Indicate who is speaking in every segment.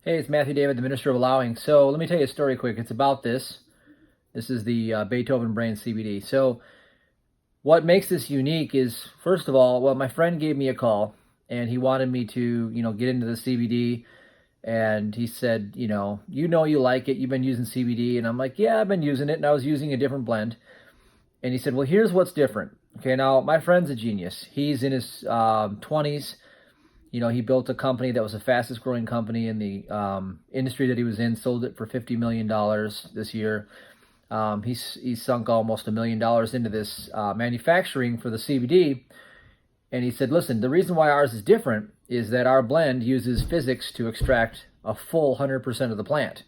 Speaker 1: Hey, it's Matthew David, the Minister of Allowing. So let me tell you a story quick. It's about this. This is the Beethoven Brain CBD. So what makes this unique is, first of all, well, my friend gave me a call and he wanted me to, get into the CBD. And he said, you like it. You've been using CBD. And I'm like, yeah, I've been using it. And I was using a different blend. And he said, well, here's what's different. Okay, now my friend's a genius. He's in his 20s. He built a company that was the fastest growing company in the industry that he was in, sold it for $50 million this year. He's sunk almost $1 million into this manufacturing for the CBD. And he said, listen, the reason why ours is different is that our blend uses physics to extract a full 100% of the plant.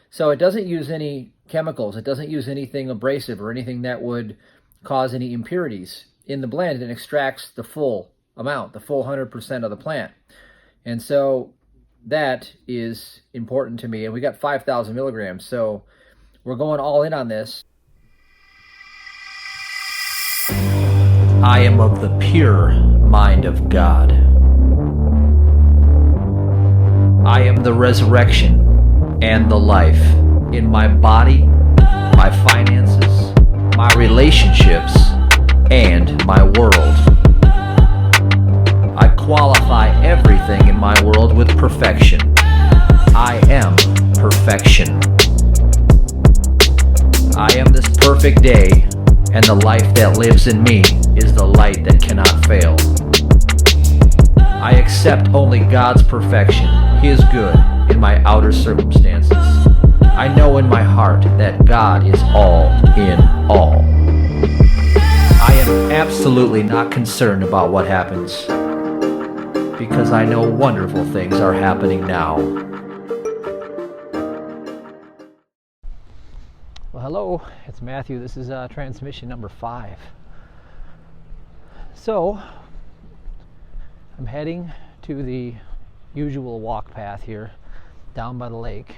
Speaker 1: So it doesn't use any chemicals. It doesn't use anything abrasive or anything that would cause any impurities in the blend. It extracts the full amount, the full 100% of the plant. And so that is important to me. And we got 5,000 milligrams. So we're going all in on this. I am of the pure mind of God. I am the resurrection and the life in my body, my finances, my relationships, and my world. I qualify everything in my world with perfection. I am perfection. I am this perfect day, and the life that lives in me is the light that cannot fail. I accept only God's perfection, His good, in my outer circumstances. I know in my heart that God is all in all. I am absolutely not concerned about what happens, because I know wonderful things are happening now. Well, hello, it's Matthew. This is transmission number 5. So, I'm heading to the usual walk path here, down by the lake.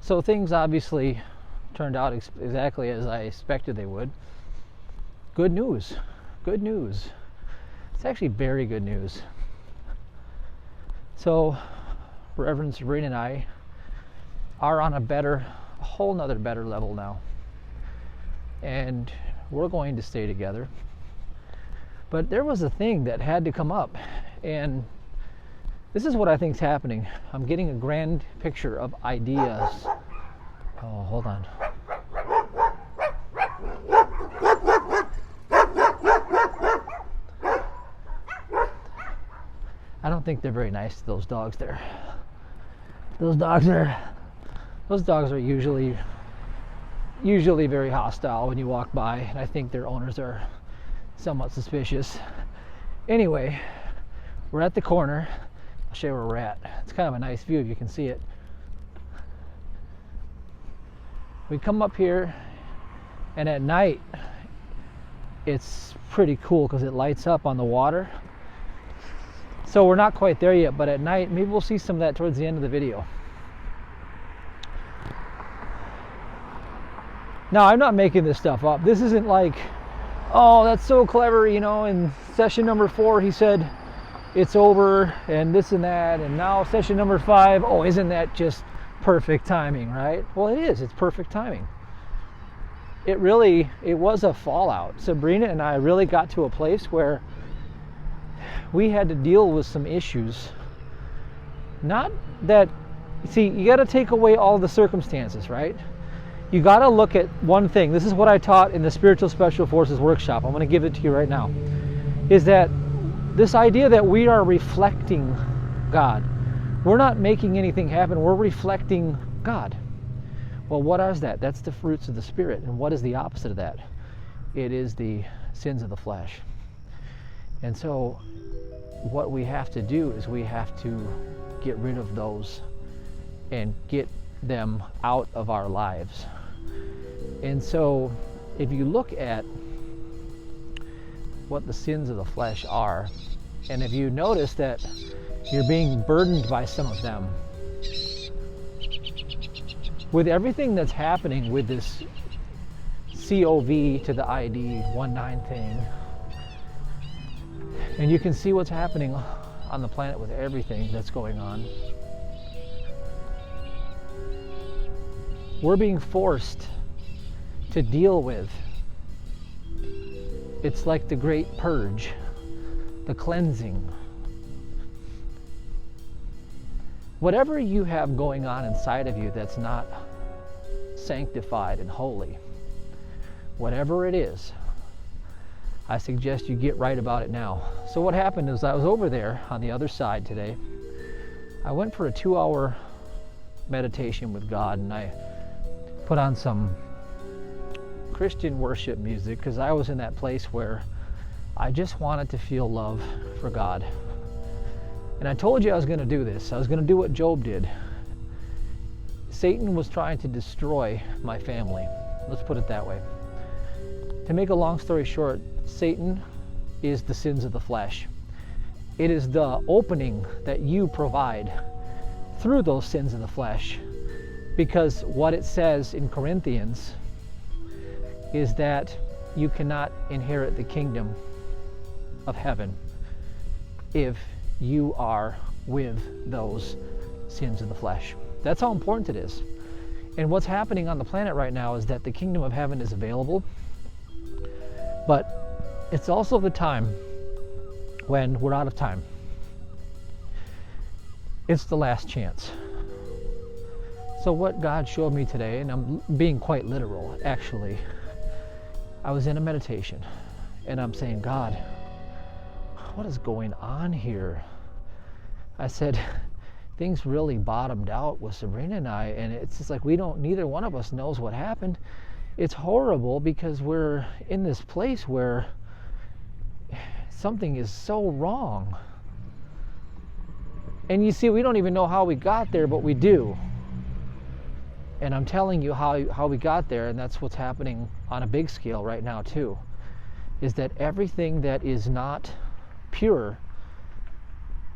Speaker 1: So things obviously turned out exactly as I expected they would. Good news. Good news. It's actually very good news. So, Reverend Sabrina and I are on a whole nother better level now. And we're going to stay together. But there was a thing that had to come up. And this is what I think is happening. I'm getting a grand picture of ideas. Oh, hold on. I don't think they're very nice to those dogs there. Those dogs are usually very hostile when you walk by, and I think their owners are somewhat suspicious. Anyway, we're at the corner. I'll show you where we're at. It's kind of a nice view if you can see it. We come up here, and at night it's pretty cool because it lights up on the water. So we're not quite there yet, but at night, maybe we'll see some of that towards the end of the video. Now, I'm not making this stuff up. This isn't like, oh, that's so clever, in session number 4, he said, it's over, and this and that, and now session number 5, oh, isn't that just perfect timing, right? Well, it is. It's perfect timing. It was a fallout. Sabrina and I really got to a place where we had to deal with some issues. Not that, see, you got to take away all the circumstances, right? You got to look at one thing. This is what I taught in the Spiritual Special Forces workshop. I'm going to give it to you right now. Is that this idea that we are reflecting God. We're not making anything happen. We're reflecting God. Well, what is that? That's the fruits of the Spirit. And what is the opposite of that? It is the sins of the flesh. And so what we have to do is we have to get rid of those and get them out of our lives. And so if you look at what the sins of the flesh are, and if you notice that you're being burdened by some of them, with everything that's happening with this COV to the ID 19 thing, and you can see what's happening on the planet with everything that's going on, we're being forced to deal with. It's like the great purge, the cleansing. Whatever you have going on inside of you that's not sanctified and holy, whatever it is, I suggest you get right about it now. So what happened is I was over there on the other side today. I went for a 2-hour meditation with God, and I put on some Christian worship music because I was in that place where I just wanted to feel love for God. And I told you I was going to do this. I was going to do what Job did. Satan was trying to destroy my family. Let's put it that way. To make a long story short, Satan is the sins of the flesh. It is the opening that you provide through those sins of the flesh. Because what it says in Corinthians is that you cannot inherit the kingdom of heaven if you are with those sins of the flesh. That's how important it is. And what's happening on the planet right now is that the kingdom of heaven is available, but it's also the time when we're out of time. It's the last chance. So what God showed me today, and I'm being quite literal actually, I was in a meditation and I'm saying, God, what is going on here? I said, things really bottomed out with Sabrina and I, and it's just like neither one of us knows what happened. It's horrible because we're in this place where something is so wrong. And you see, we don't even know how we got there, but we do. And I'm telling you how we got there, and that's what's happening on a big scale right now too, is that everything that is not pure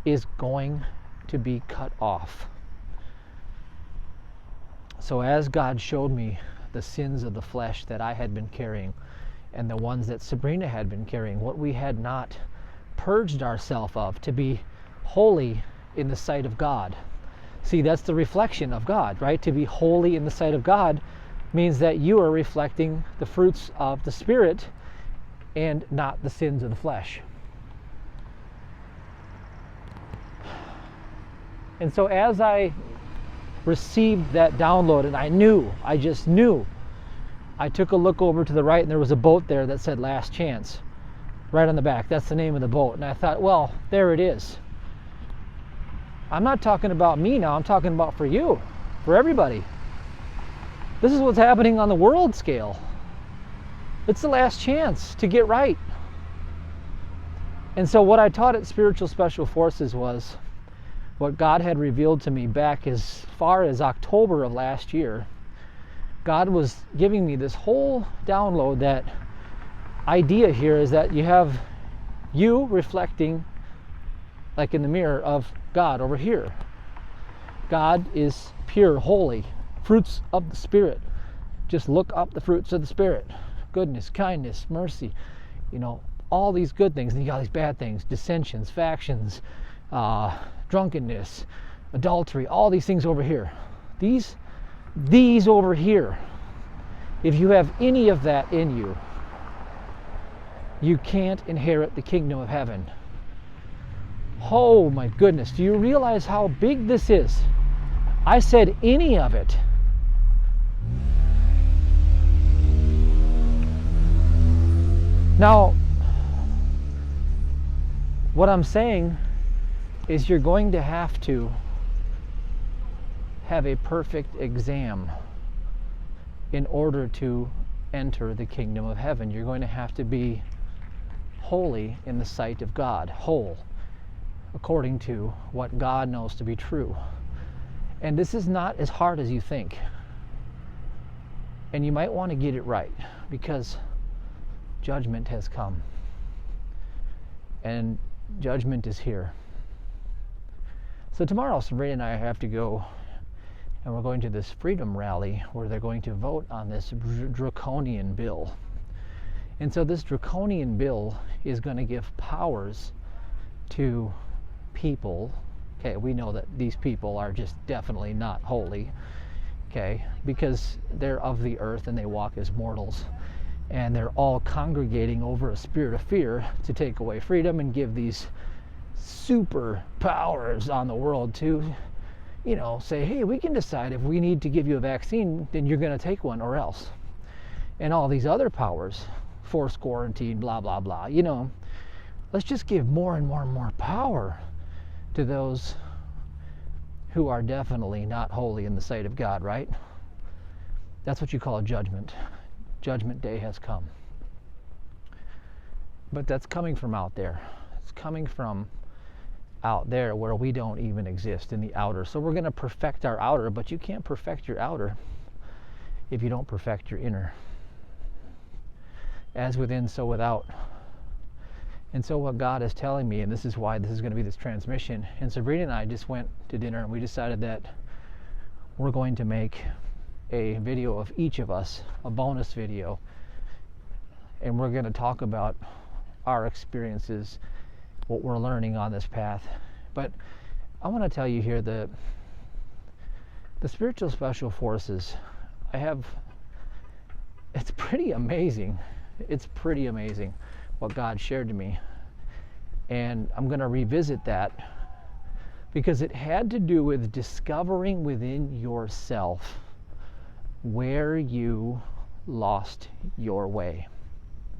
Speaker 1: is going to be cut off. So as God showed me the sins of the flesh that I had been carrying and the ones that Sabrina had been carrying, what we had not purged ourselves of to be holy in the sight of God. See, that's the reflection of God, right? To be holy in the sight of God means that you are reflecting the fruits of the Spirit and not the sins of the flesh. And so as I received that download, and I just knew, I took a look over to the right and there was a boat there that said Last Chance, right on the back. That's the name of the boat. And I thought, well, there it is. I'm not talking about me now, I'm talking about for you, for everybody. This is what's happening on the world scale. It's the last chance to get right. And so what I taught at Spiritual Special Forces was what God had revealed to me back as far as October of last year. God was giving me this whole download. That idea here is that you have you reflecting like in the mirror of God over here. God is pure, holy, fruits of the Spirit. Just look up the fruits of the Spirit. Goodness, kindness, mercy, all these good things. And you got these bad things, dissensions, factions, drunkenness, adultery, all these things over here. These over here, if you have any of that in you, you can't inherit the kingdom of heaven. Oh my goodness, do you realize how big this is? I said any of it. Now, what I'm saying is you're going to have a perfect exam in order to enter the kingdom of heaven. You're going to have to be holy in the sight of God, whole, according to what God knows to be true. And this is not as hard as you think. And you might want to get it right, because judgment has come. And judgment is here. So tomorrow, Sabrina and I have to go, and we're going to this freedom rally where they're going to vote on this draconian bill. And so this draconian bill is going to give powers to
Speaker 2: people, okay, we know that these people are just definitely not holy, okay, because they're of the earth and they walk as mortals, and they're all congregating over a spirit of fear to take away freedom and give these super powers on the world to, you know, say, hey, we can decide if we need to give you a vaccine, then you're going to take one or else. And all these other powers, forced quarantine, blah, blah, blah, you know, let's just give more and more and more power to those who are definitely not holy in the sight of God, right? That's what you call a judgment. Judgment day has come. But that's coming from out there. It's coming from out there where we don't even exist, in the outer. So we're going to perfect our outer, but you can't perfect your outer if you don't perfect your inner. As within, so without. And so what God is telling me, and this is why this is going to be this transmission, and Sabrina and I just went to dinner and we decided that we're going to make a video of each of us, a bonus video, and we're going to talk about our experiences, what we're learning on this path. But I want to tell you here that the spiritual special forces, it's pretty amazing. It's pretty amazing what God shared to me. And I'm going to revisit that because it had to do with discovering within yourself where you lost your way.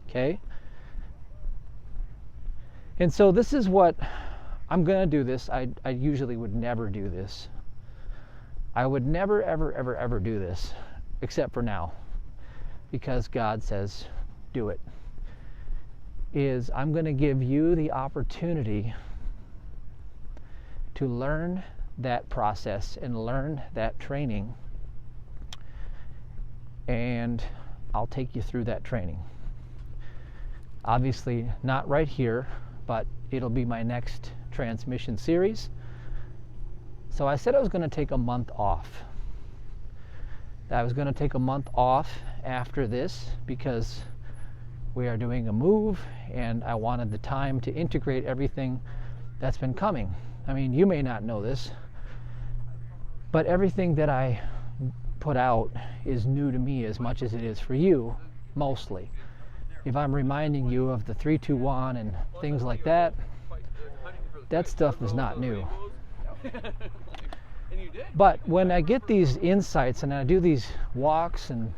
Speaker 2: Okay? And so this is what I'm going to do this. I usually would never do this. I would never, ever, ever, ever do this, except for now, because God says, do it. Is I'm going to give you the opportunity to learn that process and learn that training, and I'll take you through that training. Obviously not right here, but it'll be my next transmission series. So I said I was going to take a month off. I was going to take a month off after this because we are doing a move and I wanted the time to integrate everything that's been coming. I mean, you may not know this, but everything that I put out is new to me as much as it is for you, mostly. If I'm reminding you of the 3-2-1 and things like that, that stuff is not new. But when I get these insights and I do these walks and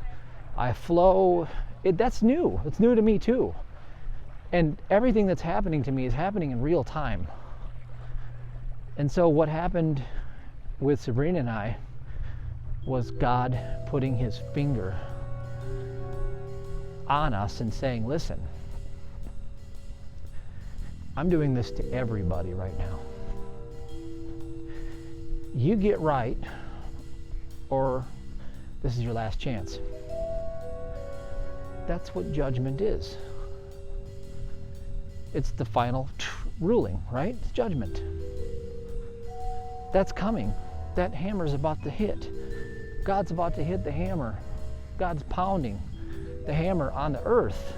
Speaker 2: I flow, that's new. It's new to me too. And everything that's happening to me is happening in real time. And so what happened with Sabrina and I was God putting his finger on us and saying, listen, I'm doing this to everybody right now. You get right, or this is your last chance. That's what judgment is. It's the final ruling, right? It's judgment. That's coming. That hammer's about to hit. God's about to hit the hammer. God's pounding the hammer on the earth.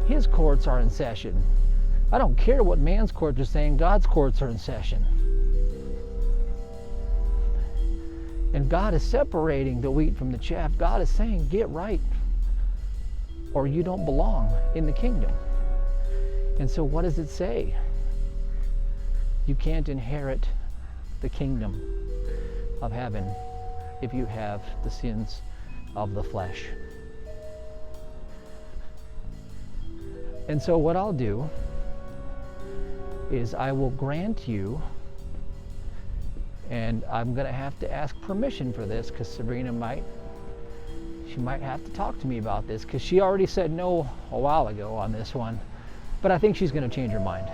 Speaker 2: His courts are in session. I don't care what man's courts are saying, God's courts are in session. And God is separating the wheat from the chaff. God is saying, get right, or you don't belong in the kingdom. And so what does it say? You can't inherit the kingdom of heaven if you have the sins of the flesh. And so what I'll do is I will grant you, and I'm going to have to ask permission for this because Sabrina might have to talk to me about this because she already said no a while ago on this one, but I think she's going to change her mind.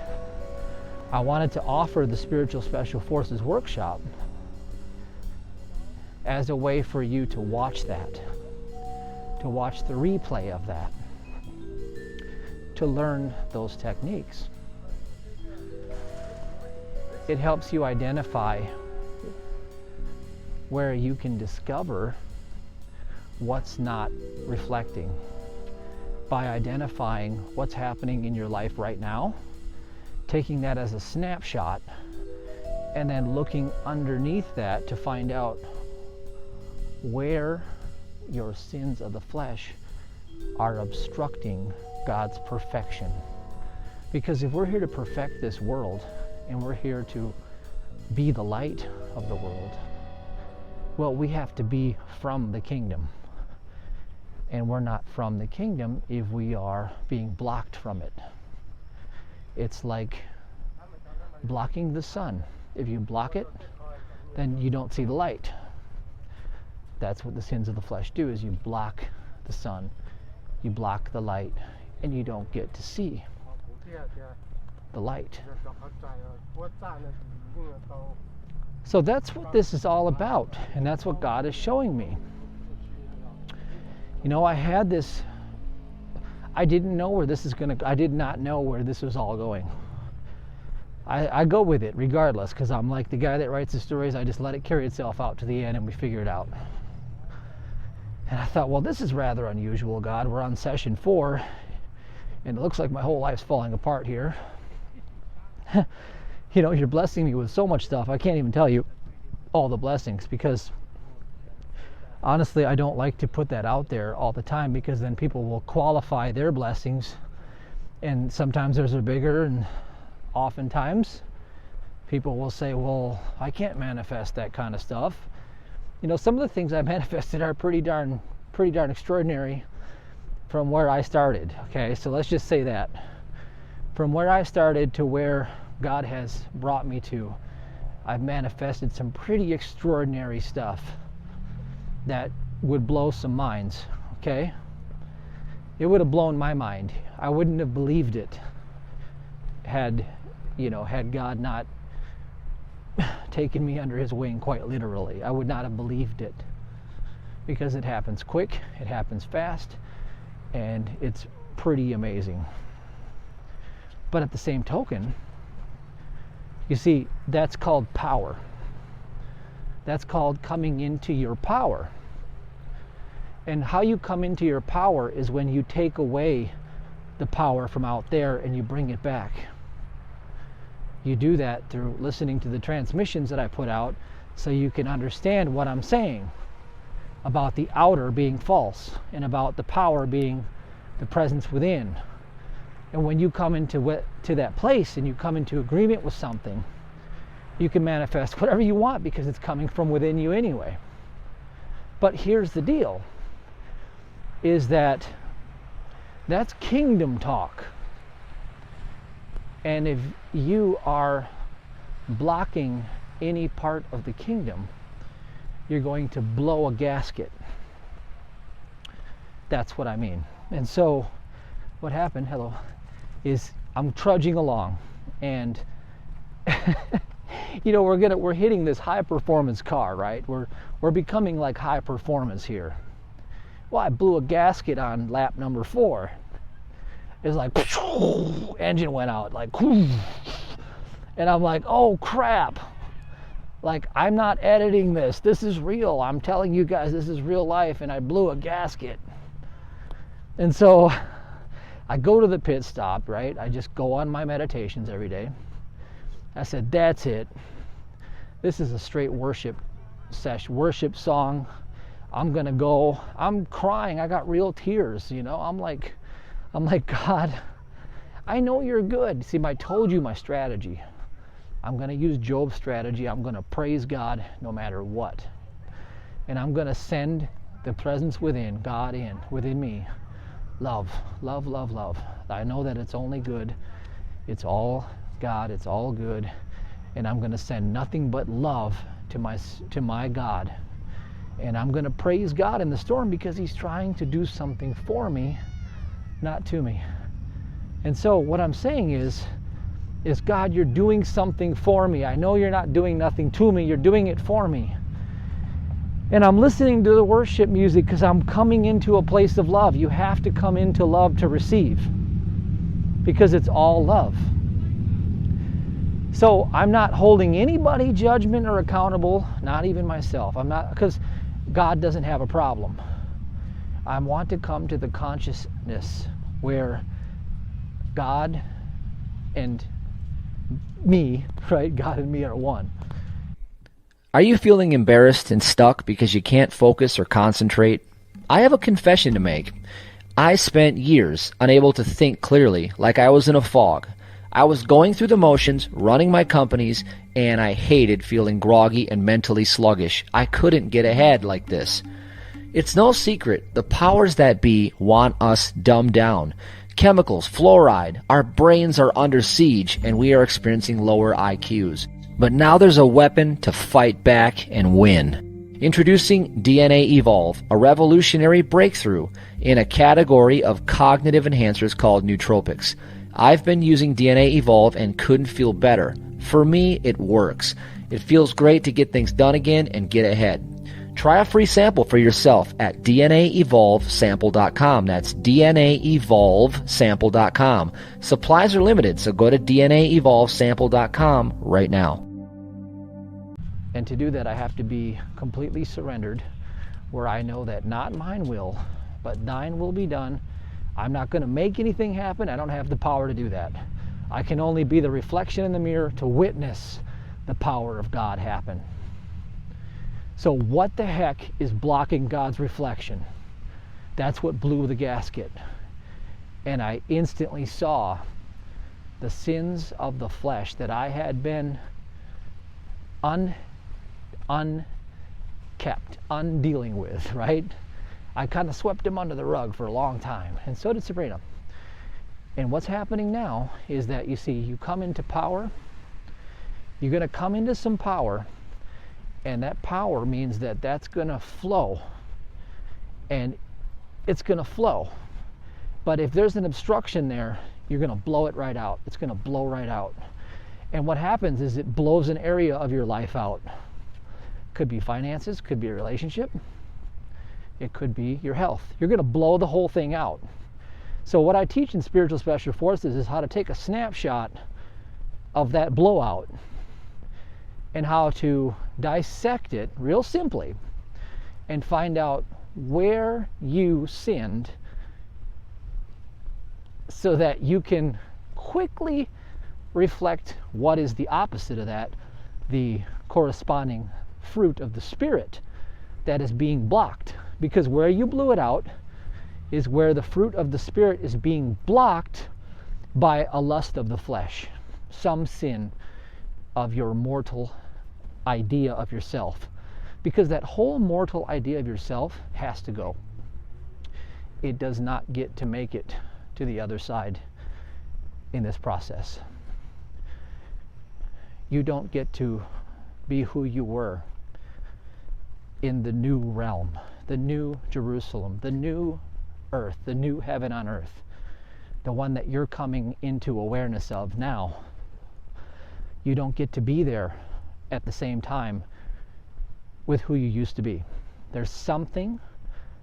Speaker 2: I wanted to offer the Spiritual Special Forces workshop as a way for you to watch that, to watch the replay of that, to learn those techniques. It helps you identify where you can discover what's not reflecting by identifying what's happening in your life right now taking that as a snapshot, and then looking underneath that to find out where your sins of the flesh are obstructing God's perfection. Because if we're here to perfect this world, and we're here to be the light of the world, well, we have to be from the kingdom. And we're not from the kingdom if we are being blocked from it. It's like blocking the sun. If you block it, then you don't see the light. That's what the sins of the flesh do, is you block the sun, you block the light, and you don't get to see the light. So that's what this is all about, and that's what God is showing me. You know, I had this, I didn't know where this is going to, I did not know where this was all going. I go with it regardless, because I'm like the guy that writes the stories. I just let it carry itself out to the end and we figure it out. And I thought, well, this is rather unusual, God. We're on session 4, and it looks like my whole life's falling apart here. You know, you're blessing me with so much stuff. I can't even tell you all the blessings, because honestly, I don't like to put that out there all the time, because then people will qualify their blessings, and sometimes theirs are bigger, and oftentimes people will say, well, I can't manifest that kind of stuff. You know, some of the things I manifested are pretty darn extraordinary from where I started. Okay, so let's just say that. From where I started to where God has brought me to, I've manifested some pretty extraordinary stuff that would blow some minds. Okay, it would have blown my mind. I wouldn't have believed it had God not taken me under his wing, quite literally. I would not have believed it, because it happens quick, it happens fast, and it's pretty amazing. But at the same token, you see, that's called power. That's called coming into your power. And how you come into your power is when you take away the power from out there and you bring it back. You do that through listening to the transmissions that I put out, so you can understand what I'm saying about the outer being false and about the power being the presence within. And when you come to that place and you come into agreement with something, you can manifest whatever you want, because it's coming from within you anyway. But here's the deal, is that's kingdom talk. And if you are blocking any part of the kingdom, you're going to blow a gasket. That's what I mean. And so what happened, is I'm trudging along, and you know, we're hitting this high performance car, right? We're becoming like high performance here. Well, I blew a gasket on lap number 4. It's like, engine went out, like, and I'm like, oh crap. Like, I'm not editing this. This is real. I'm telling you guys, this is real life, and I blew a gasket. And so I go to the pit stop, right? I just go on my meditations every day. I said, that's it. This is a straight worship song. I'm gonna go. I'm crying. I got real tears, you know. I'm like, God, I know you're good. See, I told you my strategy. I'm going to use Job's strategy. I'm going to praise God no matter what. And I'm going to send the presence within, God within me. Love, love, love, love. I know that it's only good. It's all God. It's all good. And I'm going to send nothing but love to my God. And I'm going to praise God in the storm, because he's trying to do something for me, not to me. And so what I'm saying is God, you're doing something for me. I know you're not doing nothing to me. You're doing it for me. And I'm listening to the worship music because I'm coming into a place of love. You have to come into love to receive, because it's all love. So I'm not holding anybody judgment or accountable, not even myself. I'm not, because God doesn't have a problem. I want to come to the consciousness where God and me, right? God and me are one.
Speaker 1: Are you feeling embarrassed and stuck because you can't focus or concentrate? I have a confession to make. I spent years unable to think clearly, like I was in a fog. I was going through the motions, running my companies, and I hated feeling groggy and mentally sluggish. I couldn't get ahead like this. It's no secret, the powers that be want us dumbed down. Chemicals, fluoride, our brains are under siege, and we are experiencing lower IQs. But now there's a weapon to fight back and win. Introducing DNA Evolve, a revolutionary breakthrough in a category of cognitive enhancers called nootropics. I've been using DNA Evolve and couldn't feel better. For me, it works. It feels great to get things done again and get ahead. Try a free sample for yourself at DNAEvolveSample.com. That's DNAEvolveSample.com. Supplies are limited, so go to DNAEvolveSample.com right now.
Speaker 2: And to do that, I have to be completely surrendered, where I know that not mine will, but thine will be done. I'm not going to make anything happen. I don't have the power to do that. I can only be the reflection in the mirror to witness the power of God happen. So what the heck is blocking God's reflection? That's what blew the gasket. And I instantly saw the sins of the flesh that I had been undealing with, right? I kind of swept them under the rug for a long time, and so did Sabrina. And what's happening now is that, you see, you come into power, you're going to come into some power, and that power means that that's going to flow, and it's going to flow. But if there's an obstruction there, you're going to blow it right out. It's going to blow right out. And what happens is it blows an area of your life out. Could be finances, could be a relationship, it could be your health. You're going to blow the whole thing out. So what I teach in Spiritual Special Forces is how to take a snapshot of that blowout and how to dissect it real simply and find out where you sinned so that you can quickly reflect what is the opposite of that, the corresponding fruit of the Spirit that is being blocked. Because where you blew it out is where the fruit of the Spirit is being blocked by a lust of the flesh, some sin of your mortal idea of yourself. Because that whole mortal idea of yourself has to go. It does not get to make it to the other side in this process. You don't get to be who you were in the new realm, the new Jerusalem, the new earth, the new heaven on earth, the one that you're coming into awareness of now. You don't get to be there at the same time with who you used to be. There's something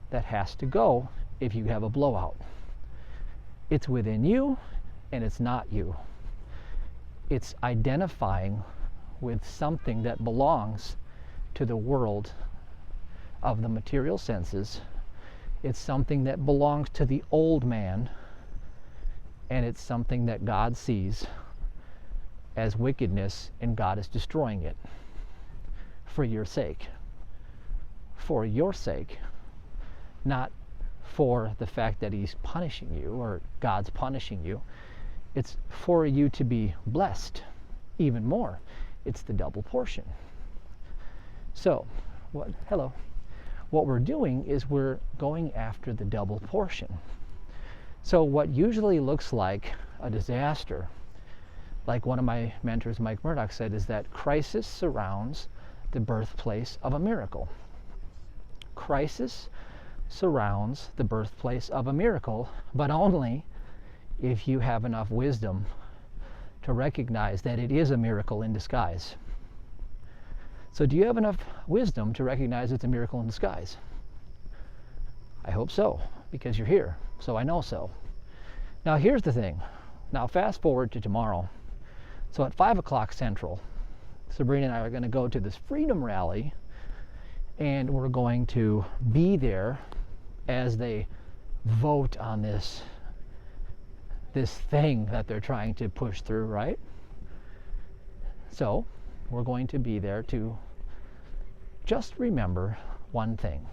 Speaker 2: that has to go if you have a blowout. It's within you, and it's not you. It's identifying with something that belongs to the world of the material senses. It's something that belongs to the old man, and it's something that God sees as wickedness, and God is destroying it for your sake. For your sake, not for the fact that He's punishing you or God's punishing you. It's for you to be blessed even more. It's the double portion. So, what we're doing is we're going after the double portion. So what usually looks like a disaster, like one of my mentors, Mike Murdoch, said, is that crisis surrounds the birthplace of a miracle. Crisis surrounds the birthplace of a miracle, but only if you have enough wisdom to recognize that it is a miracle in disguise. So do you have enough wisdom to recognize it's a miracle in disguise? I hope so, because you're here, so I know so. Now here's the thing. Now fast forward to tomorrow. So at 5 o'clock Central, Sabrina and I are going to go to this freedom rally, and we're going to be there as they vote on this thing that they're trying to push through, right? So we're going to be there to just remember one thing,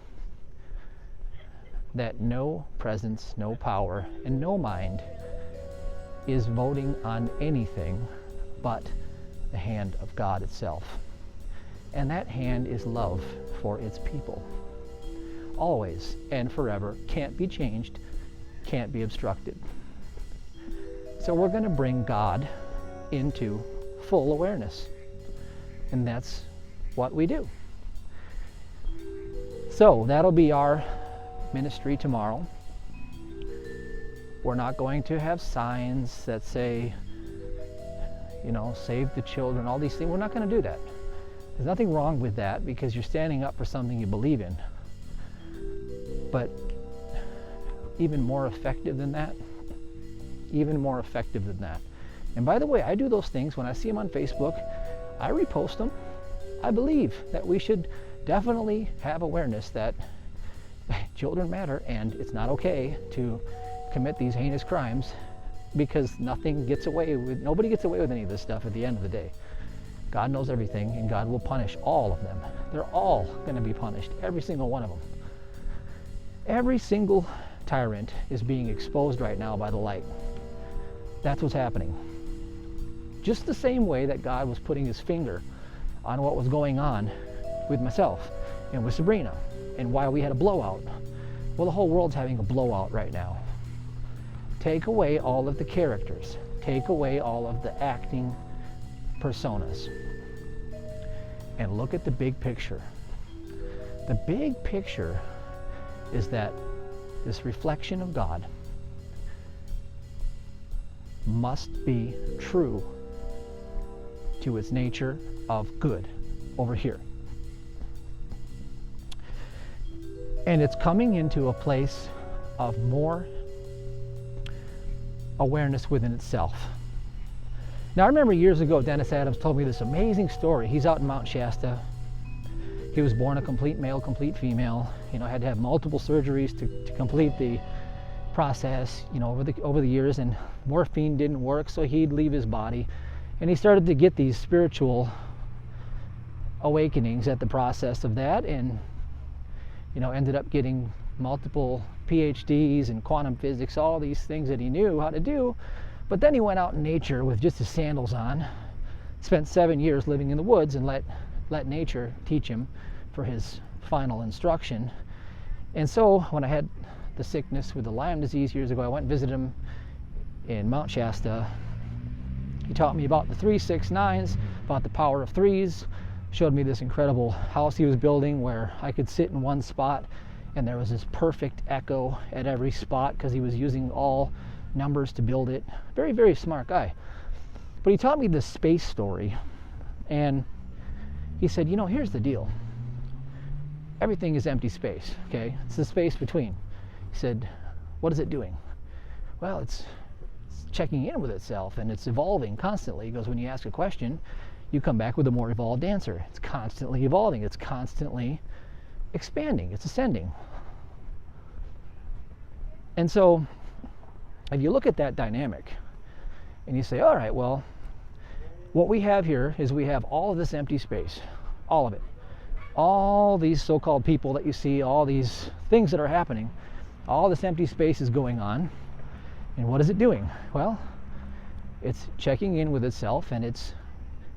Speaker 2: that no presence, no power, and no mind is voting on anything but the hand of God itself. And that hand is love for its people. Always and forever, can't be changed, can't be obstructed. So we're going to bring God into full awareness. And that's what we do. So that'll be our ministry tomorrow. We're not going to have signs that say, save the children, all these things. We're not going to do that. There's nothing wrong with that because you're standing up for something you believe in. But even more effective than that, And by the way, I do those things when I see them on Facebook. I repost them. I believe that we should definitely have awareness that children matter and it's not okay to commit these heinous crimes, because nobody gets away with any of this stuff at the end of the day. God knows everything, and God will punish all of them. They're all going to be punished, every single one of them. Every single tyrant is being exposed right now by the light. That's what's happening. Just the same way that God was putting his finger on what was going on with myself and with Sabrina, and why we had a blowout. Well, the whole world's having a blowout right now. Take away all of the characters. Take away all of the acting personas. And look at the big picture. The big picture is that this reflection of God must be true to its nature of good over here. And it's coming into a place of more awareness within itself. Now, I remember years ago, Dennis Adams told me this amazing story. He's out in Mount Shasta. He was born a complete male, complete female. Had to have multiple surgeries to complete the process, over the years, and morphine didn't work, so he'd leave his body. And he started to get these spiritual awakenings at the process of that, and ended up getting multiple PhDs in quantum physics, all these things that he knew how to do. But then he went out in nature with just his sandals on, spent 7 years living in the woods, and let nature teach him for his final instruction. And so when I had the sickness with the Lyme disease years ago, I went and visited him in Mount Shasta. He taught me about the 3-6-9s, about the power of threes, showed me this incredible house he was building where I could sit in one spot and there was this perfect echo at every spot because he was using all numbers to build it. Very, very smart guy. But he taught me this space story, and he said, here's the deal. Everything is empty space, okay? It's the space between. He said, what is it doing? Well, it's checking in with itself, and it's evolving constantly. He goes, when you ask a question, you come back with a more evolved answer. It's constantly evolving. It's constantly expanding. It's ascending. And so if you look at that dynamic and you say, all right, well, what we have here is we have all of this empty space, all of it. All these so-called people that you see, all these things that are happening, all this empty space is going on. And what is it doing? Well, it's checking in with itself, and it's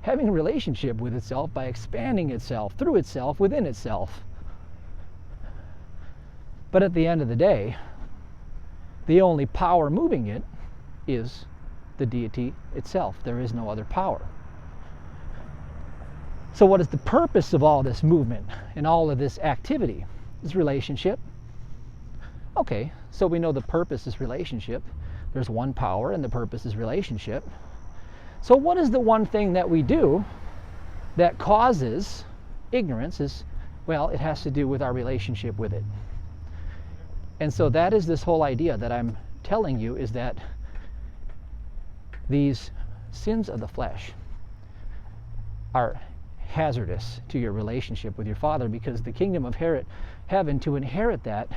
Speaker 2: having a relationship with itself by expanding itself, through itself, within itself. But at the end of the day, the only power moving it is the deity itself. There is no other power. So what is the purpose of all this movement and all of this activity? Is relationship. Okay, so we know the purpose is relationship. There's one power and the purpose is relationship. So what is the one thing that we do that causes ignorance? It has to do with our relationship with it. And so that is this whole idea that I'm telling you, is that these sins of the flesh are hazardous to your relationship with your Father, because the kingdom of heaven, to inherit that,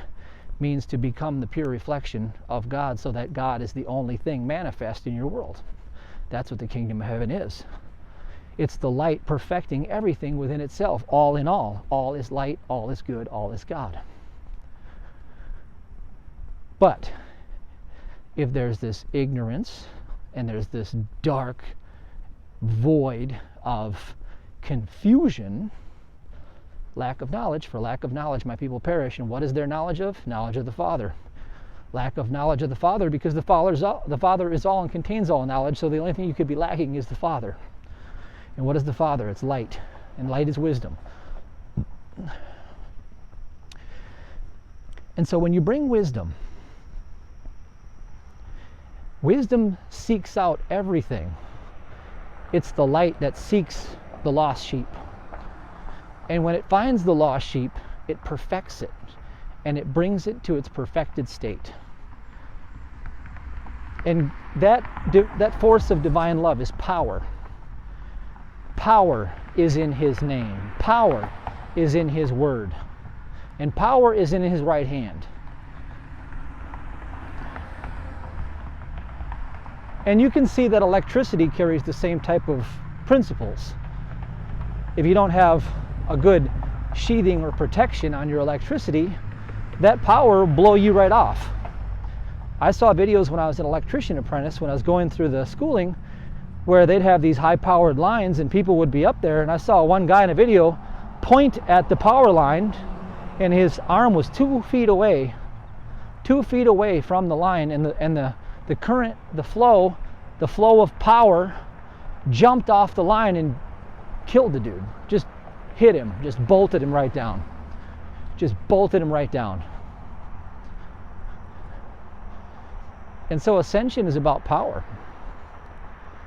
Speaker 2: means to become the pure reflection of God, so that God is the only thing manifest in your world. That's what the kingdom of heaven is. It's the light perfecting everything within itself, all in all. All is light, all is good, all is God. But if there's this ignorance and there's this dark void of confusion, lack of knowledge, for lack of knowledge my people perish. And what is their knowledge of? Knowledge of the Father. Lack of knowledge of the Father, because the Father is all and contains all knowledge, so the only thing you could be lacking is the Father. And what is the Father? It's light, and light is wisdom. And so when you bring wisdom, wisdom seeks out everything. It's the light that seeks the lost sheep. And when it finds the lost sheep, it perfects it, and it brings it to its perfected state. And that force of divine love is power. Power is in His name. Power is in His word. And power is in His right hand. And you can see that electricity carries the same type of principles. If you don't have a good sheathing or protection on your electricity, that power will blow you right off. I saw videos when I was an electrician apprentice, when I was going through the schooling, where they'd have these high-powered lines and people would be up there, and I saw one guy in a video point at the power line, and his arm was 2 feet away from the line, and the current, the flow of power jumped off the line and killed the dude. Just hit him, just bolted him right down. Just bolted him right down. And so ascension is about power.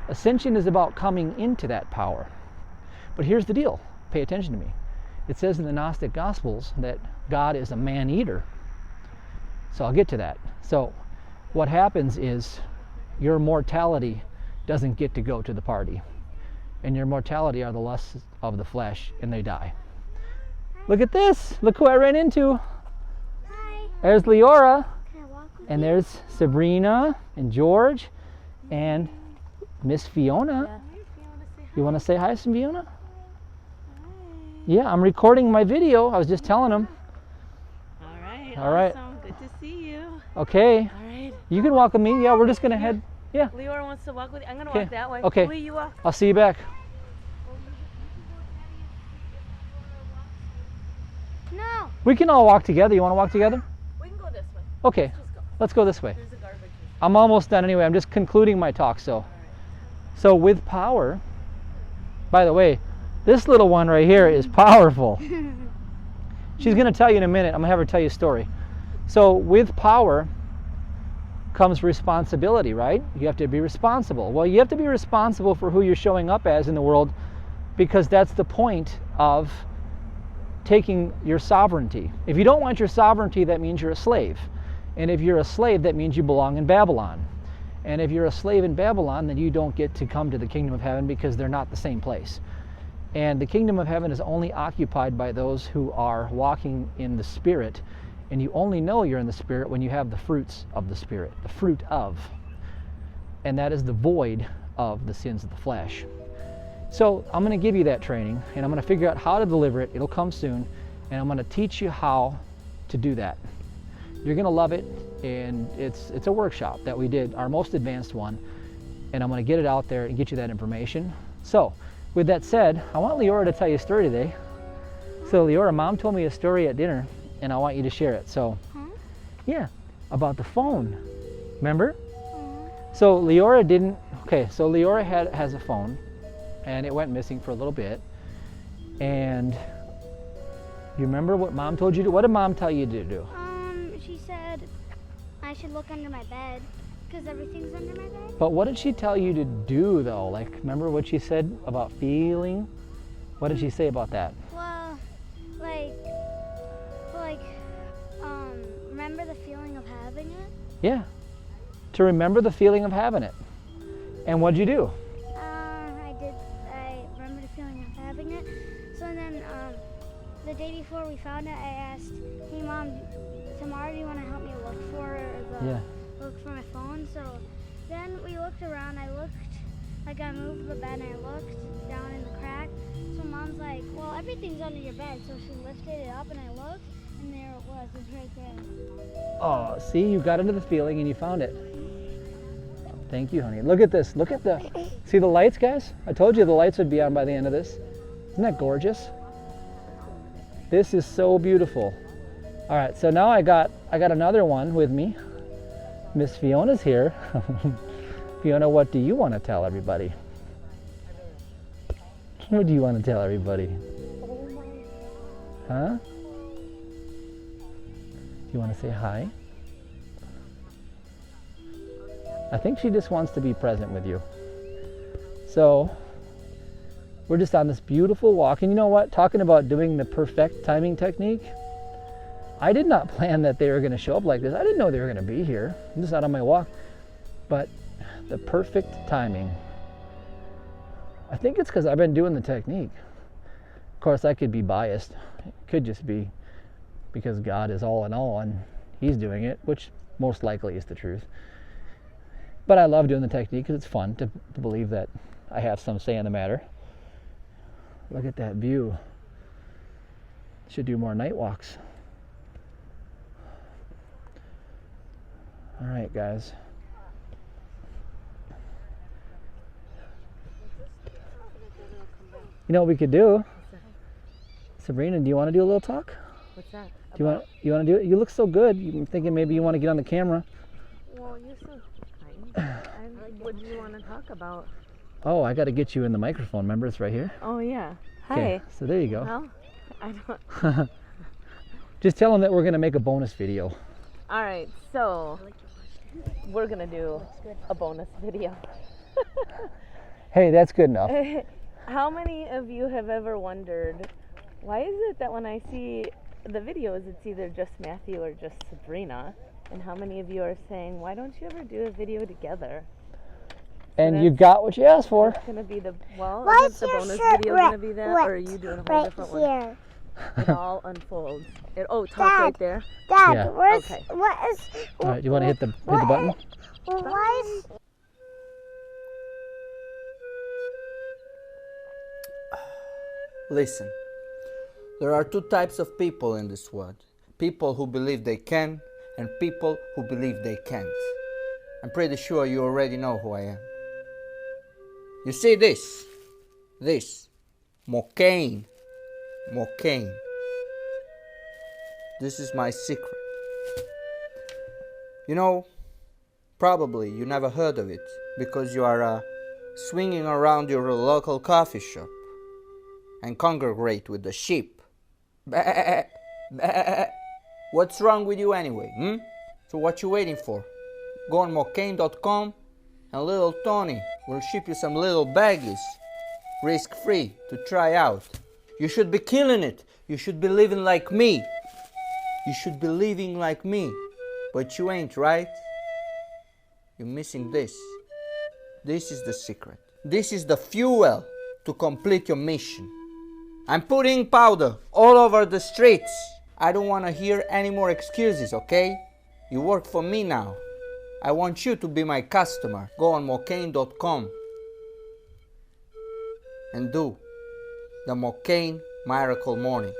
Speaker 2: Ascension is about coming into that power. But here's the deal. Pay attention to me. It says in the Gnostic Gospels that God is a man-eater. So I'll get to that. So what happens is your mortality doesn't get to go to the party. And your mortality are the lusts of the flesh, and they die. Look at this. Look who I ran into.
Speaker 3: Hi.
Speaker 2: There's Leora.
Speaker 3: Can I walk with
Speaker 2: And
Speaker 3: you?
Speaker 2: there's Sabrina and George and Miss Fiona.
Speaker 3: Yeah.
Speaker 2: You want to say hi, Fiona?
Speaker 3: Hi.
Speaker 2: Yeah, I'm recording my video. I was just telling them.
Speaker 4: All right.
Speaker 2: All right.
Speaker 4: Awesome. Good to see you.
Speaker 2: Okay.
Speaker 4: All right.
Speaker 2: You can walk with me. Yeah, we're just going to head. Yeah.
Speaker 4: Leora wants to walk with you. I'm going to
Speaker 2: Okay.
Speaker 4: walk that way.
Speaker 2: Okay.
Speaker 4: Will you walk?
Speaker 2: I'll see you back.
Speaker 3: No.
Speaker 2: We can all walk together. You want to walk together?
Speaker 4: We can go this way.
Speaker 2: Okay.
Speaker 4: Let's just go.
Speaker 2: Let's go this way.
Speaker 4: There's a garbage.
Speaker 2: I'm almost done anyway. I'm just concluding my talk. So with power, by the way, this little one right here is powerful. She's going to tell you in a minute. I'm going to have her tell you a story. So with power comes responsibility, right? You have to be responsible. Well, you have to be responsible for who you're showing up as in the world, because that's the point of taking your sovereignty. If you don't want your sovereignty, that means you're a slave. And if you're a slave, that means you belong in Babylon. And if you're a slave in Babylon, then you don't get to come to the kingdom of heaven, because they're not the same place. And the kingdom of heaven is only occupied by those who are walking in the Spirit. And you only know you're in the Spirit when you have the fruits of the Spirit, the fruit of. And that is the void of the sins of the flesh. So I'm going to give you that training, and I'm going to figure out how to deliver it. It'll come soon. And I'm going to teach you how to do that. You're going to love it. And it's a workshop that we did, our most advanced one. And I'm going to get it out there and get you that information. So with that said, I want Leora to tell you a story today. So Leora, Mom told me a story at dinner, and I want you to share it. So, yeah, about the phone. Remember? So Leora didn't. Okay, so Leora has a phone, and it went missing for a little bit. And you remember what Mom told you to do? What did Mom tell you to do?
Speaker 3: She said I should look under my bed because everything's under my bed.
Speaker 2: But what did she tell you to do, though? Like, remember what she said about feeling? What did she say about that?
Speaker 3: Well, remember the feeling of having it?
Speaker 2: Yeah, to remember the feeling of having it. And what'd you do?
Speaker 3: I remember the feeling of having it. So then, the day before we found it, I asked, "Hey, Mom, tomorrow do you want to help me look for my phone?" So then we looked around. I looked like I moved the bed and I looked down in the crack. So Mom's like, well, everything's under your bed. So she lifted it up and I looked and there it was. It's right there.
Speaker 2: Oh, see, you got into the feeling and you found it. Thank you, honey. Look at this. Look at the, see the lights, guys? I told you the lights would be on by the end of this. Isn't that gorgeous? This is so beautiful. All right, so now I got another one with me. Miss Fiona's here. Fiona, what do you want to tell everybody? What do you want to tell everybody? Huh? Do you want to say hi? I think she just wants to be present with you. So, we're just on this beautiful walk. And you know what? Talking about doing the perfect timing technique, I did not plan that they were going to show up like this. I didn't know they were going to be here. I'm just out on my walk. But the perfect timing. I think it's because I've been doing the technique. Of course, I could be biased. It could just be because God is all in all and He's doing it, which most likely is the truth. But I love doing the technique because it's fun to believe that I have some say in the matter. Look at that view. Should do more night walks. All right, guys. You know what we could do? Sabrina, do you want to do a little talk?
Speaker 4: What's that?
Speaker 2: Do you want to do it? You look so good. I'm thinking maybe you want to get on the camera.
Speaker 4: Well, you're so kind. What do you want to talk about?
Speaker 2: Oh, I got to get you in the microphone. Remember, it's right here.
Speaker 4: Oh, yeah. Hi.
Speaker 2: Okay, so there you go.
Speaker 4: Well, I don't...
Speaker 2: Just tell them that we're going to make a bonus video.
Speaker 4: All right, so we're going to do a bonus video.
Speaker 2: Hey, that's good enough.
Speaker 4: How many of you have ever wondered, why is it that when I see the videos, it's either just Matthew or just Sabrina? And how many of you are saying, why don't you ever do a video together?
Speaker 2: And you got what you asked for.
Speaker 4: It's going to be the, well,
Speaker 3: Why
Speaker 4: is
Speaker 3: is
Speaker 4: the
Speaker 3: your
Speaker 4: bonus
Speaker 3: shirt
Speaker 4: video going to be that, or are you doing a whole
Speaker 3: right
Speaker 4: different one?
Speaker 3: here?
Speaker 4: It all unfolds. Talk
Speaker 3: Dad.
Speaker 4: right there.
Speaker 3: Dad,
Speaker 2: Yeah.
Speaker 3: where's,
Speaker 4: Okay.
Speaker 3: what is...
Speaker 2: All right, do you want to hit the button?
Speaker 3: Why is...
Speaker 5: Listen, there are two types of people in this world. People who believe they can and people who believe they can't. I'm pretty sure you already know who I am. You see this? Mocaine. This is my secret. You know, probably you never heard of it because you are swinging around your local coffee shop and congregate with the sheep. Bah, bah. What's wrong with you anyway? So what you waiting for? Go on mocaine.com and little Tony will ship you some little baggies, risk-free, to try out. You should be killing it. You should be living like me. You should be living like me. But you ain't, right? You're missing this. This is the secret. This is the fuel to complete your mission. I'm putting powder all over the streets. I don't want to hear any more excuses, okay? You work for me now. I want you to be my customer. Go on mocaine.com and do the Mocaine Miracle Morning.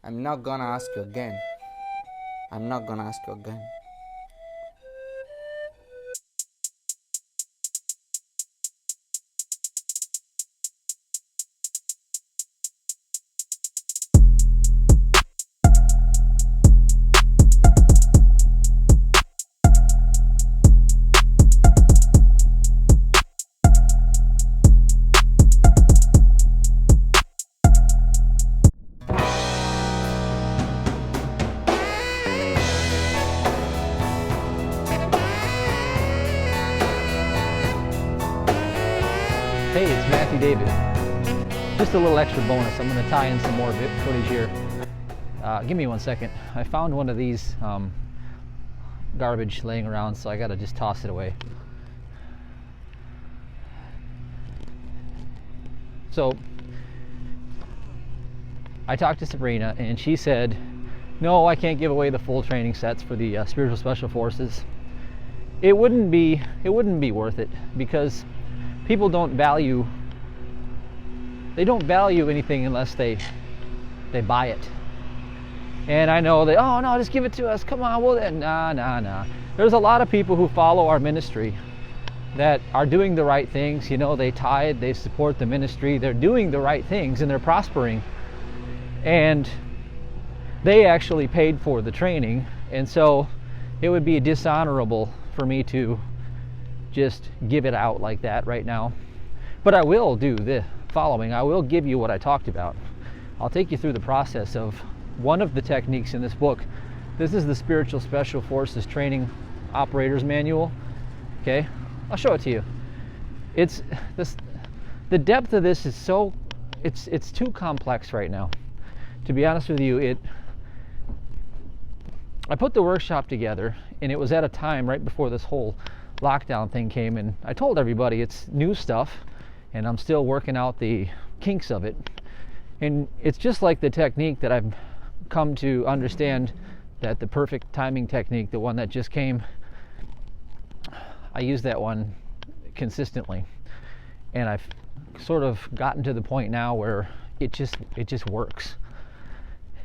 Speaker 5: I'm not gonna ask you again.
Speaker 2: Hey, it's Matthew David. Just a little extra bonus. I'm going to tie in some more footage here. Give me 1 second. I found one of these garbage laying around, so I got to just toss it away. So I talked to Sabrina, and she said, no, I can't give away the full training sets for the Spiritual Special Forces. it wouldn't be worth it, because people don't value anything unless they buy it. And I know that, oh no, just give it to us, come on, well, nah. There's a lot of people who follow our ministry that are doing the right things. You know, they tithe, they support the ministry, they're doing the right things, and they're prospering. And they actually paid for the training, and so it would be dishonorable for me to just give it out like that right now. But I will do the following. I will give you what I talked about. I'll take you through the process of one of the techniques in this book. This is the Spiritual Special Forces Training Operator's Manual. Okay, I'll show it to you. It's this, the depth of this is so, it's too complex right now. To be honest with you, I put the workshop together, and it was at a time right before this whole lockdown thing came, and I told everybody it's new stuff, and I'm still working out the kinks of it. And it's just like the technique that I've come to understand, that the perfect timing technique, the one that just came, I use that one consistently, and I've sort of gotten to the point now where it just works.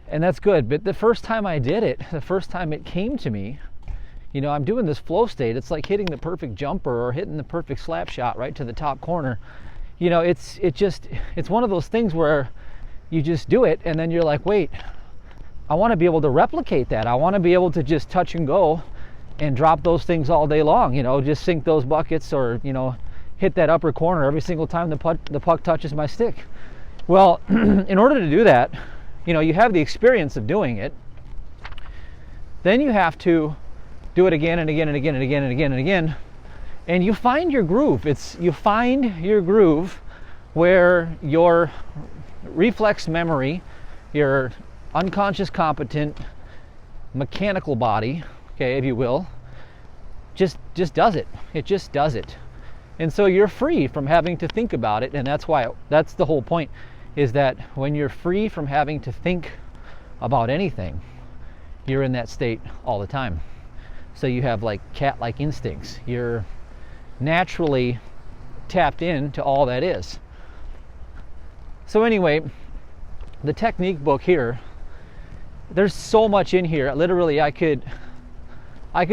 Speaker 2: And that's good. But the first time I did it, the first time it came to me, you know, I'm doing this flow state. It's like hitting the perfect jumper or hitting the perfect slap shot right to the top corner. You know, it's one of those things where you just do it, and then you're like, wait, I want to be able to replicate that. I want to be able to just touch and go and drop those things all day long, you know, just sink those buckets, or, you know, hit that upper corner every single time the puck touches my stick. Well, in order to do that, you know, you have the experience of doing it. Then you have to do it again and again and again and again and again and again. And you find your groove. You find your groove where your reflex memory, your unconscious competent mechanical body, okay, if you will, just does it. It just does it. And so you're free from having to think about it, and that's the whole point, is that when you're free from having to think about anything, you're in that state all the time. So you have like cat-like instincts. You're naturally tapped into all that is. So anyway, the technique book here, there's so much in here. Literally, I could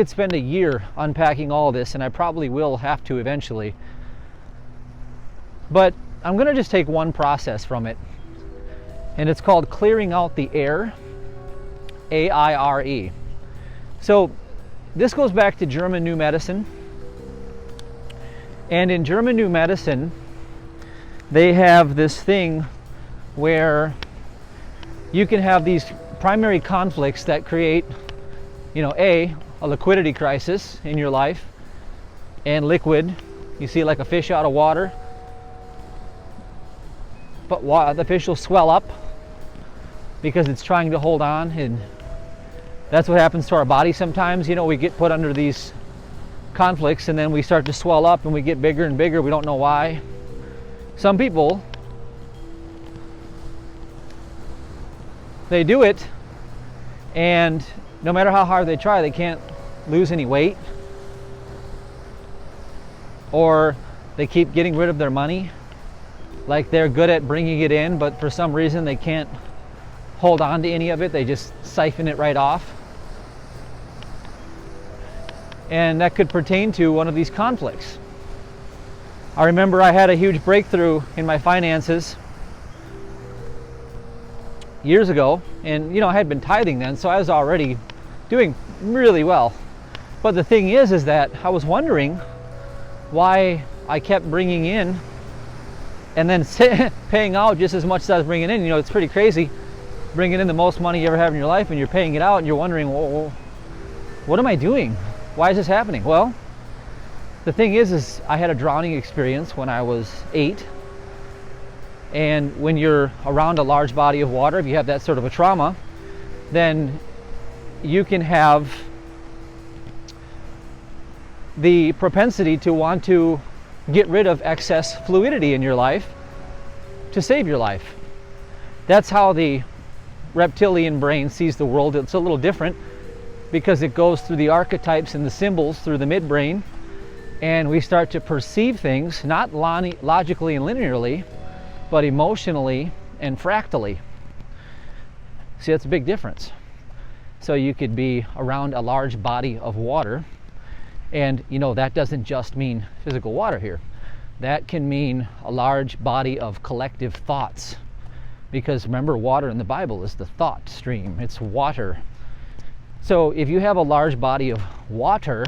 Speaker 2: spend a year unpacking all this, and I probably will have to eventually. But I'm going to just take one process from it, and it's called clearing out the air, A-I-R-E. So this goes back to German New Medicine. And in German New Medicine, they have this thing where you can have these primary conflicts that create, you know, a liquidity crisis in your life. And liquid, you see like a fish out of water, but the fish will swell up because it's trying to hold on. And that's what happens to our body sometimes. You know, we get put under these conflicts, and then we start to swell up, and we get bigger and bigger. We don't know why. Some people, they do it, and no matter how hard they try, they can't lose any weight, or they keep getting rid of their money. Like, they're good at bringing it in, but for some reason they can't hold on to any of it. They just siphon it right off. And that could pertain to one of these conflicts. I remember I had a huge breakthrough in my finances years ago, and, you know, I had been tithing then, so I was already doing really well. But the thing is that I was wondering why I kept bringing in and then paying out just as much as I was bringing in. You know, it's pretty crazy, bringing in the most money you ever have in your life, and you're paying it out, and you're wondering, well, what am I doing? Why is this happening? Well, the thing is I had a drowning experience when I was 8. And when you're around a large body of water, if you have that sort of a trauma, then you can have the propensity to want to get rid of excess fluidity in your life to save your life. That's how the reptilian brain sees the world. It's a little different. because it goes through the archetypes and the symbols through the midbrain, and we start to perceive things not logically and linearly, but emotionally and fractally. See, that's a big difference. So you could be around a large body of water, and you know, that doesn't just mean physical water here. That can mean a large body of collective thoughts. Because remember, water in the Bible is the thought stream. It's water. So if you have a large body of water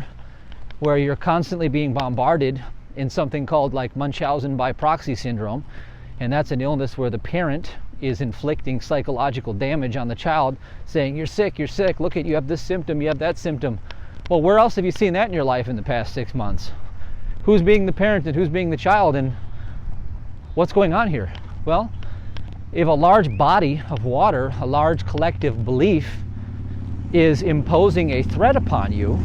Speaker 2: where you're constantly being bombarded in something called like Munchausen by proxy syndrome, and that's an illness where the parent is inflicting psychological damage on the child, saying, you're sick, look at you have this symptom, you have that symptom. Well, where else have you seen that in your life in the past 6 months? Who's being the parent and who's being the child, and what's going on here? Well, if a large body of water, a large collective belief, is imposing a threat upon you,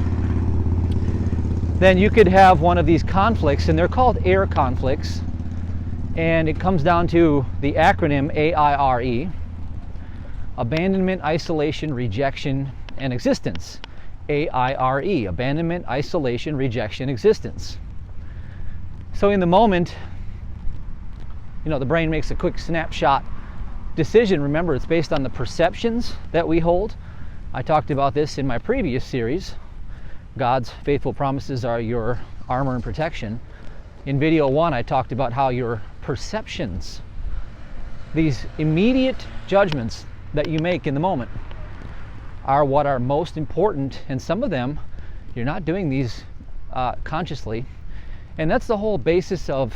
Speaker 2: then you could have one of these conflicts, and they're called air conflicts, and it comes down to the acronym AIRE: abandonment, isolation, rejection, and existence. AIRE, abandonment, isolation, rejection, existence. So in the moment, you know, the brain makes a quick snapshot decision. Remember, it's based on the perceptions that we hold. I talked about this in my previous series. God's faithful promises are your armor and protection. In video 1, I talked about how your perceptions, these immediate judgments that you make in the moment, are what are most important, and some of them you're not doing these consciously. And that's the whole basis of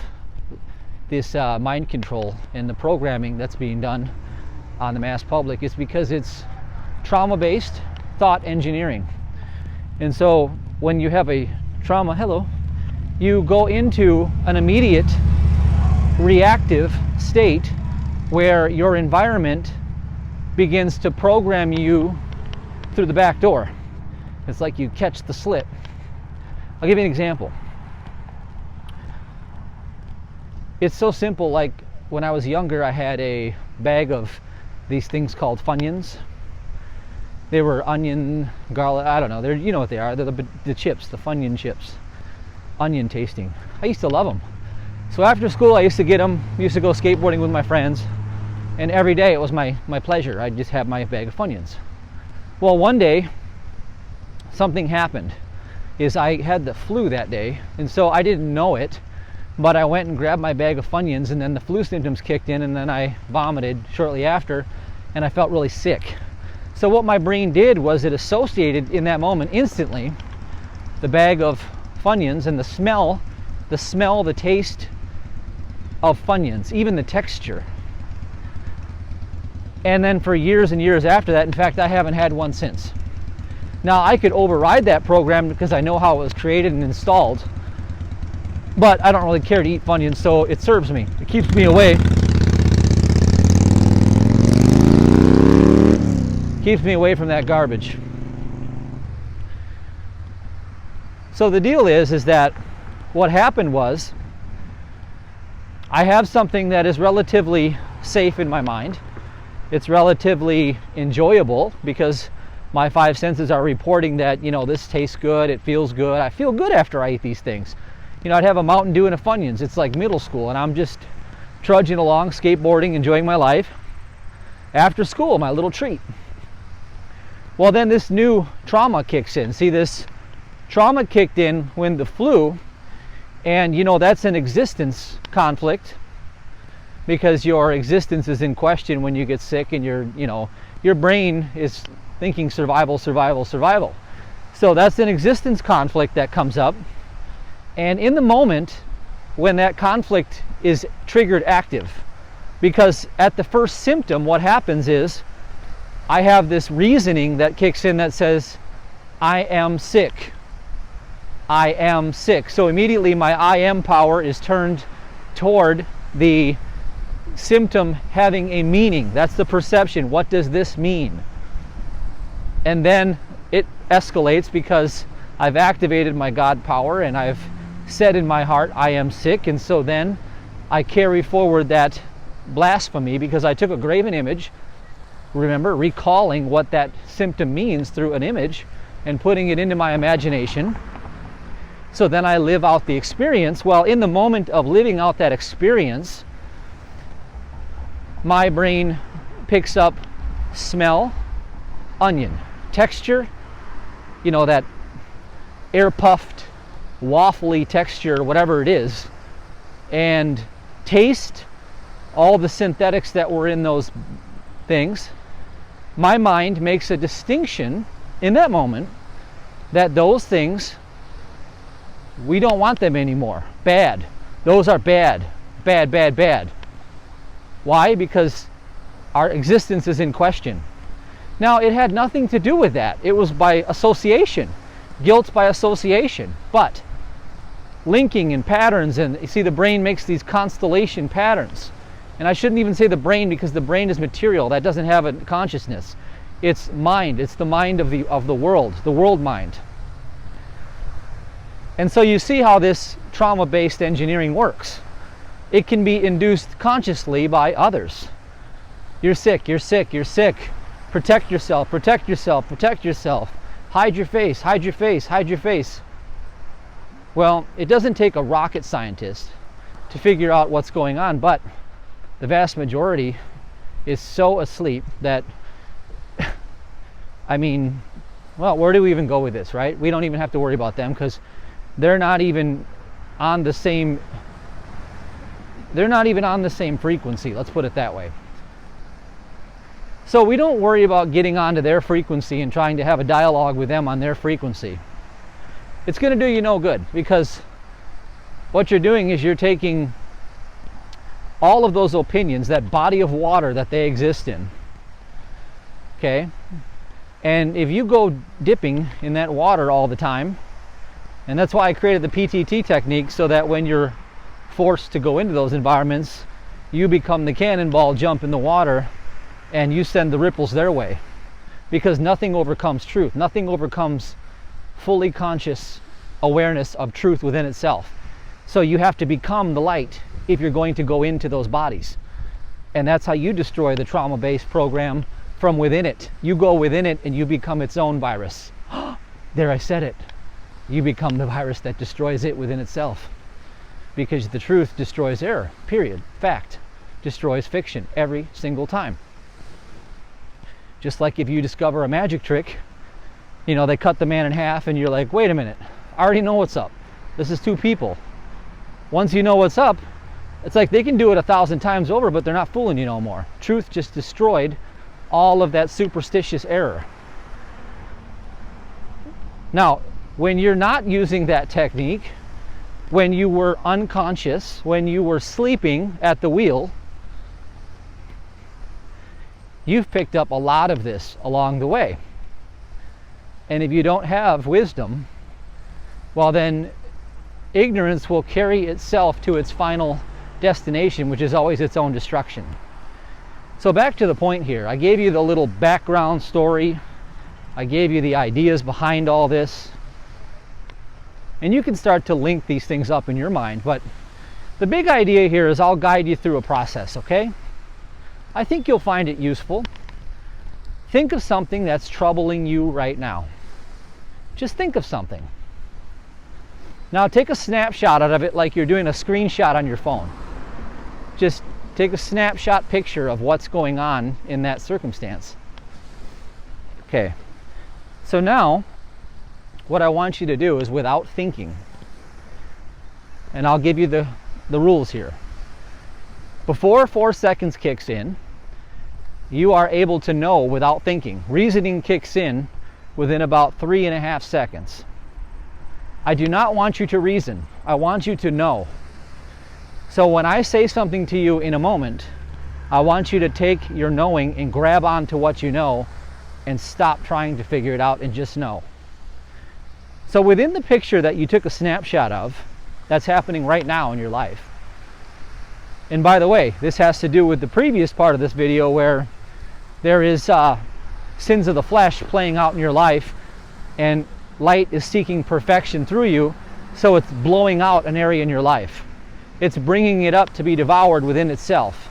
Speaker 2: this mind control and the programming that's being done on the mass public, is because it's trauma-based thought engineering. And so when you have a trauma, you go into an immediate reactive state where your environment begins to program you through the back door. It's like you catch the slip. I'll give you an example. It's so simple, like when I was younger, I had a bag of these things called Funyuns. They were onion, garlic, I don't know, you know what they are. They're the chips, the Funyun chips. Onion tasting. I used to love them. So after school, I used to get them, used to go skateboarding with my friends, and every day it was my pleasure. I'd just have my bag of Funyuns. Well, one day, something happened. I had the flu that day, and so I didn't know it, but I went and grabbed my bag of Funyuns, and then the flu symptoms kicked in, and then I vomited shortly after, and I felt really sick. So what my brain did was it associated in that moment instantly the bag of Funyuns and the smell, the taste of Funyuns, even the texture. And then for years and years after that, in fact, I haven't had one since. Now, I could override that program because I know how it was created and installed, but I don't really care to eat Funyuns, so it serves me. It keeps me away. Keeps me away from that garbage. So the deal is that what happened was I have something that is relatively safe in my mind. It's relatively enjoyable because my 5 senses are reporting that, you know, this tastes good, it feels good. I feel good after I eat these things. You know, I'd have a Mountain Dew and a Funyuns. It's like middle school, and I'm just trudging along, skateboarding, enjoying my life. After school, my little treat. Well, then this new trauma kicks in. See, this trauma kicked in when the flu, and you know, that's an existence conflict because your existence is in question when you get sick, and your brain is thinking survival, survival, survival. So that's an existence conflict that comes up. And in the moment when that conflict is triggered active, because at the first symptom, what happens is I have this reasoning that kicks in that says, I am sick. I am sick. So immediately my I am power is turned toward the symptom having a meaning. That's the perception. What does this mean? And then it escalates because I've activated my God power and I've said in my heart, I am sick. And so then I carry forward that blasphemy because I took a graven image, remember, recalling what that symptom means through an image, and putting it into my imagination. So then I live out the experience. Well, in the moment of living out that experience, my brain picks up smell, onion, texture, you know, that air puffed, waffly texture, whatever it is, and taste, all the synthetics that were in those things. My mind makes a distinction in that moment that those things, we don't want them anymore. Bad. Those are bad. Bad, bad, bad. Why? Because our existence is in question. Now, it had nothing to do with that. It was by association. Guilt by association. But linking and patterns, and you see the brain makes these constellation patterns. And I shouldn't even say the brain, because the brain is material. That doesn't have a consciousness. It's mind. It's the mind of the world mind. And so you see how this trauma-based engineering works. It can be induced consciously by others. You're sick, you're sick, you're sick. Protect yourself, protect yourself, protect yourself. Hide your face, hide your face, hide your face. Well, it doesn't take a rocket scientist to figure out what's going on, but the vast majority is so asleep that, I mean, well, where do we even go with this, right? We don't even have to worry about them, because they're not even on the same frequency, let's put it that way. So we don't worry about getting onto their frequency and trying to have a dialogue with them on their frequency. It's going to do you no good, because what you're doing is you're taking all of those opinions, that body of water that they exist in, okay? And if you go dipping in that water all the time, and that's why I created the PTT technique, so that when you're forced to go into those environments, you become the cannonball jump in the water and you send the ripples their way. Because nothing overcomes truth. Nothing overcomes fully conscious awareness of truth within itself. So you have to become the light if you're going to go into those bodies. And that's how you destroy the trauma-based program from within it. You go within it and you become its own virus. There, I said it. You become the virus that destroys it within itself. Because the truth destroys error, period. Fact destroys fiction every single time. Just like if you discover a magic trick, you know, they cut the man in half and you're like, wait a minute, I already know what's up. This is two people. Once you know what's up, it's like they can do it 1,000 times over, but they're not fooling you no more. Truth just destroyed all of that superstitious error. Now, when you're not using that technique, when you were unconscious, when you were sleeping at the wheel, you've picked up a lot of this along the way. And if you don't have wisdom, well then ignorance will carry itself to its final destination, which is always its own destruction. So back to the point here. I gave you the little background story. I gave you the ideas behind all this. And you can start to link these things up in your mind. But the big idea here is I'll guide you through a process, okay? I think you'll find it useful. Think of something that's troubling you right now. Just think of something. Now take a snapshot out of it like you're doing a screenshot on your phone. Just take a snapshot picture of what's going on in that circumstance. Okay, so now what I want you to do is without thinking, and I'll give you the rules here. Before 4 seconds kicks in, you are able to know without thinking. Reasoning kicks in within about 3.5 seconds. I do not want you to reason. I want you to know. So when I say something to you in a moment, I want you to take your knowing and grab onto what you know and stop trying to figure it out and just know. So within the picture that you took a snapshot of, that's happening right now in your life. And by the way, this has to do with the previous part of this video where there is sins of the flesh playing out in your life, and light is seeking perfection through you, so it's blowing out an area in your life. It's bringing it up to be devoured within itself.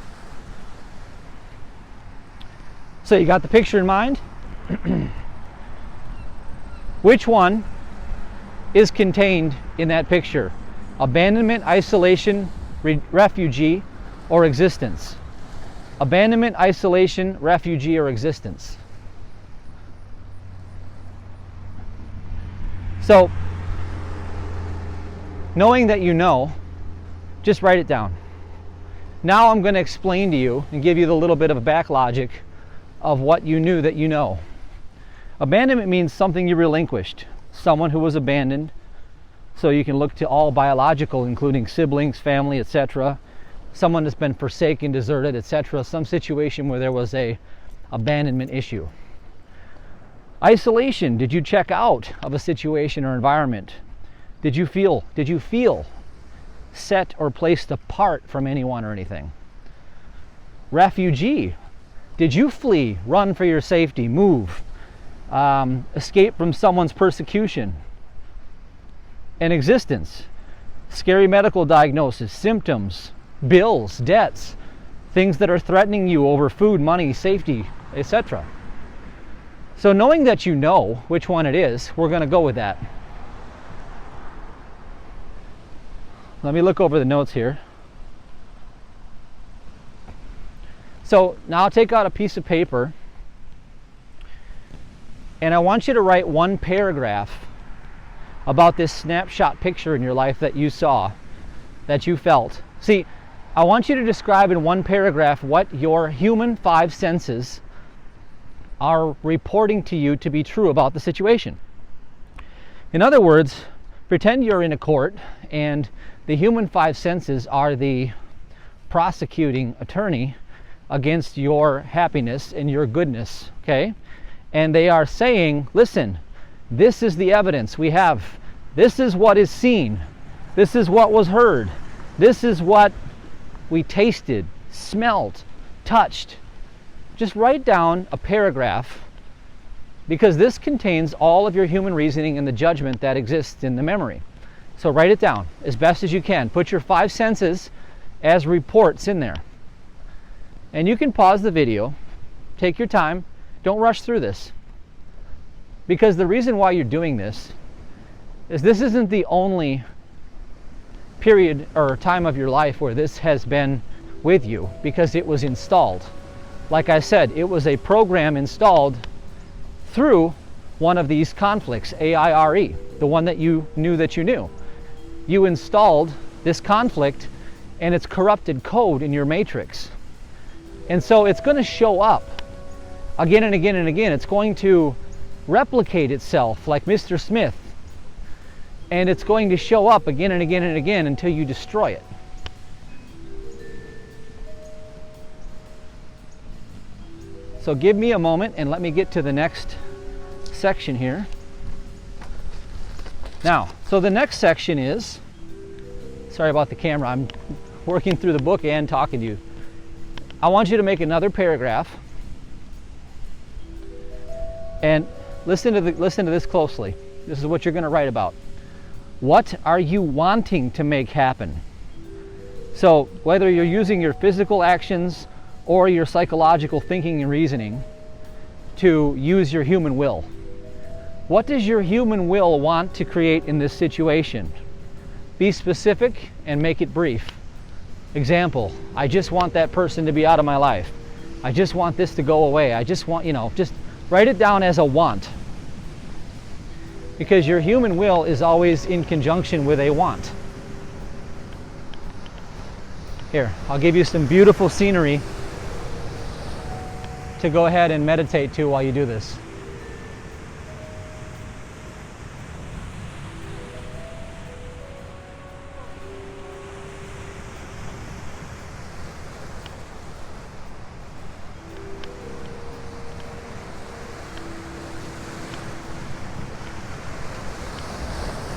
Speaker 2: So you got the picture in mind? Which one is contained in that picture? Abandonment, isolation, refugee, or existence? Abandonment, isolation, refugee, or existence? So, knowing that you know, just write it down. Now I'm going to explain to you and give you the little bit of back logic of what you knew that you know. Abandonment means something you relinquished, someone who was abandoned. So you can look to all biological, including siblings, family, etc. Someone that's been forsaken, deserted, etc. Some situation where there was a abandonment issue. Isolation, did you check out of a situation or environment? Did you feel set or placed apart from anyone or anything? Refugee, did you flee, run for your safety, move, escape from someone's persecution? And existence, scary medical diagnosis, symptoms, bills, debts, things that are threatening you over food, money, safety, etc. So knowing that you know which one it is, we're going to go with that. Let me look over the notes here. So now take out a piece of paper, and I want you to write one paragraph about this snapshot picture in your life that you saw, that you felt. See, I want you to describe in one paragraph what your human five senses are reporting to you to be true about the situation. In other words, pretend you're in a court and the human five senses are the prosecuting attorney against your happiness and your goodness, okay? And they are saying, listen, this is the evidence we have. This is what is seen. This is what was heard. This is what we tasted, smelt, touched. Just write down a paragraph, because this contains all of your human reasoning and the judgment that exists in the memory. So write it down as best as you can. Put your five senses as reports in there. And you can pause the video, take your time, don't rush through this. Because the reason why you're doing this is this isn't the only period or time of your life where this has been with you, because it was installed. Like I said, it was a program installed through one of these conflicts, AIRE, the one that you knew that you knew. You installed this conflict and its corrupted code in your matrix. And so it's going to show up again and again and again. It's going to replicate itself like Mr. Smith. And it's going to show up again and again and again until you destroy it. So give me a moment and let me get to the next section here. Now, so the next section is, sorry about the camera, I'm working through the book and talking to you. I want you to make another paragraph and listen to this closely. This is what you're going to write about. What are you wanting to make happen? So whether you're using your physical actions or your psychological thinking and reasoning to use your human will. What does your human will want to create in this situation? Be specific and make it brief. Example, I just want that person to be out of my life. I just want this to go away. I just want, just write it down as a want. Because your human will is always in conjunction with a want. Here, I'll give you some beautiful scenery to go ahead and meditate to while you do this.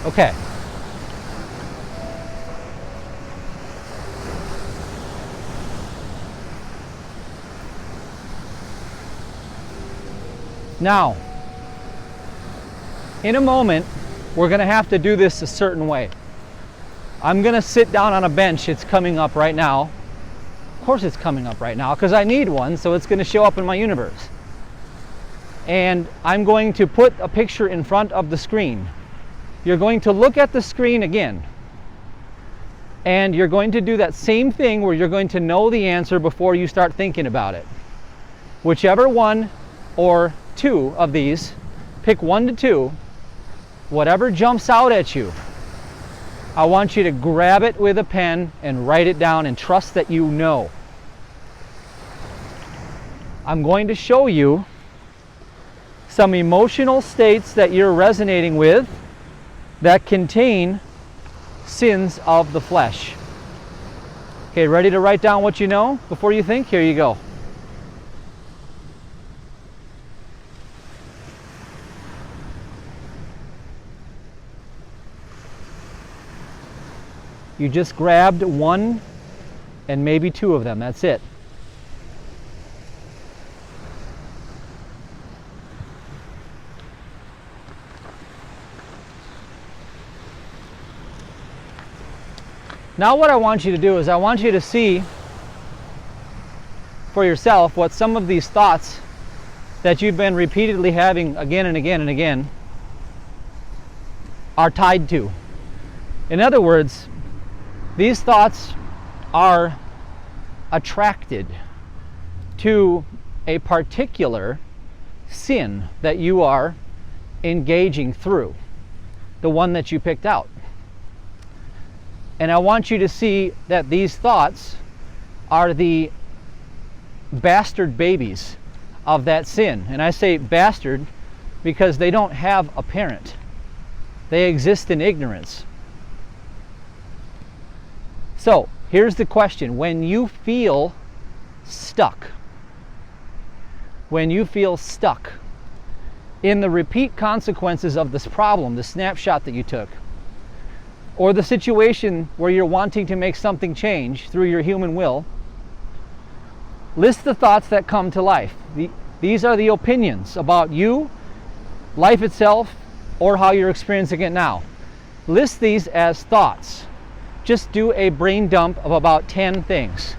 Speaker 2: Okay. Now, in a moment, we're going to have to do this a certain way. I'm going to sit down on a bench. It's coming up right now. Of course it's coming up right now because I need one, so it's going to show up in my universe. and I'm going to put a picture in front of the screen. You're going to look at the screen again, and you're going to do that same thing where you're going to know the answer before you start thinking about it. Whichever one or two of these, pick 1 to 2, whatever jumps out at you, I want you to grab it with a pen and write it down and trust that you know. I'm going to show you some emotional states that you're resonating with that contain sins of the flesh. Okay, ready to write down what you know before you think? Here you go. You just grabbed 1 and maybe 2 of them. That's it. Now what I want you to do is I want you to see for yourself what some of these thoughts that you've been repeatedly having again and again and again are tied to. In other words, these thoughts are attracted to a particular sin that you are engaging through, the one that you picked out. And I want you to see that these thoughts are the bastard babies of that sin. And I say bastard because they don't have a parent. They exist in ignorance. So, here's the question. When you feel stuck in the repeat consequences of this problem, the snapshot that you took, or the situation where you're wanting to make something change through your human will, list the thoughts that come to life. These are the opinions about you, life itself, or how you're experiencing it now. List these as thoughts. Just do a brain dump of about 10 things.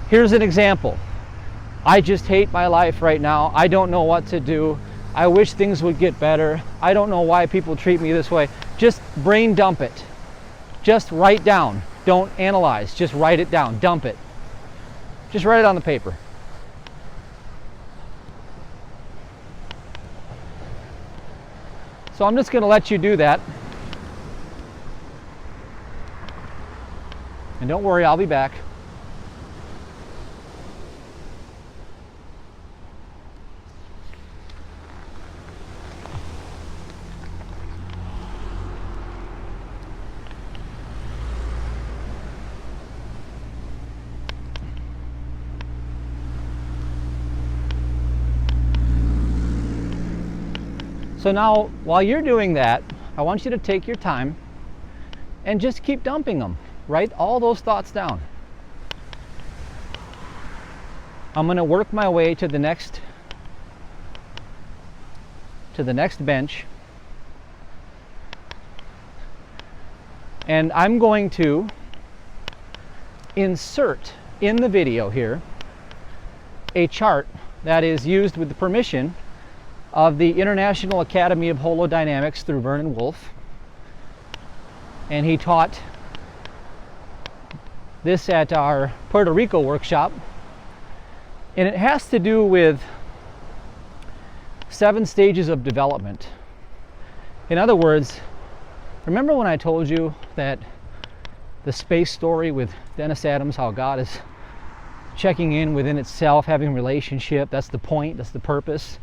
Speaker 2: Here's an example. I just hate my life right now. I don't know what to do. I wish things would get better. I don't know why people treat me this way. Just brain dump it. Just write down. Don't analyze. Just write it down. Dump it. Just write it on the paper. So I'm just going to let you do that. And don't worry, I'll be back. So now, while you're doing that, I want you to take your time and just keep dumping them. Write all those thoughts down. I'm going to work my way to the next bench, and I'm going to insert in the video here a chart that is used with the permission of the International Academy of Holodynamics through Vernon Wolf, and he taught this at our Puerto Rico workshop, and it has to do with 7 stages of development. In other words, remember when I told you that the space story with Dennis Adams, how God is checking in within itself, having relationship, that's the point, that's the purpose,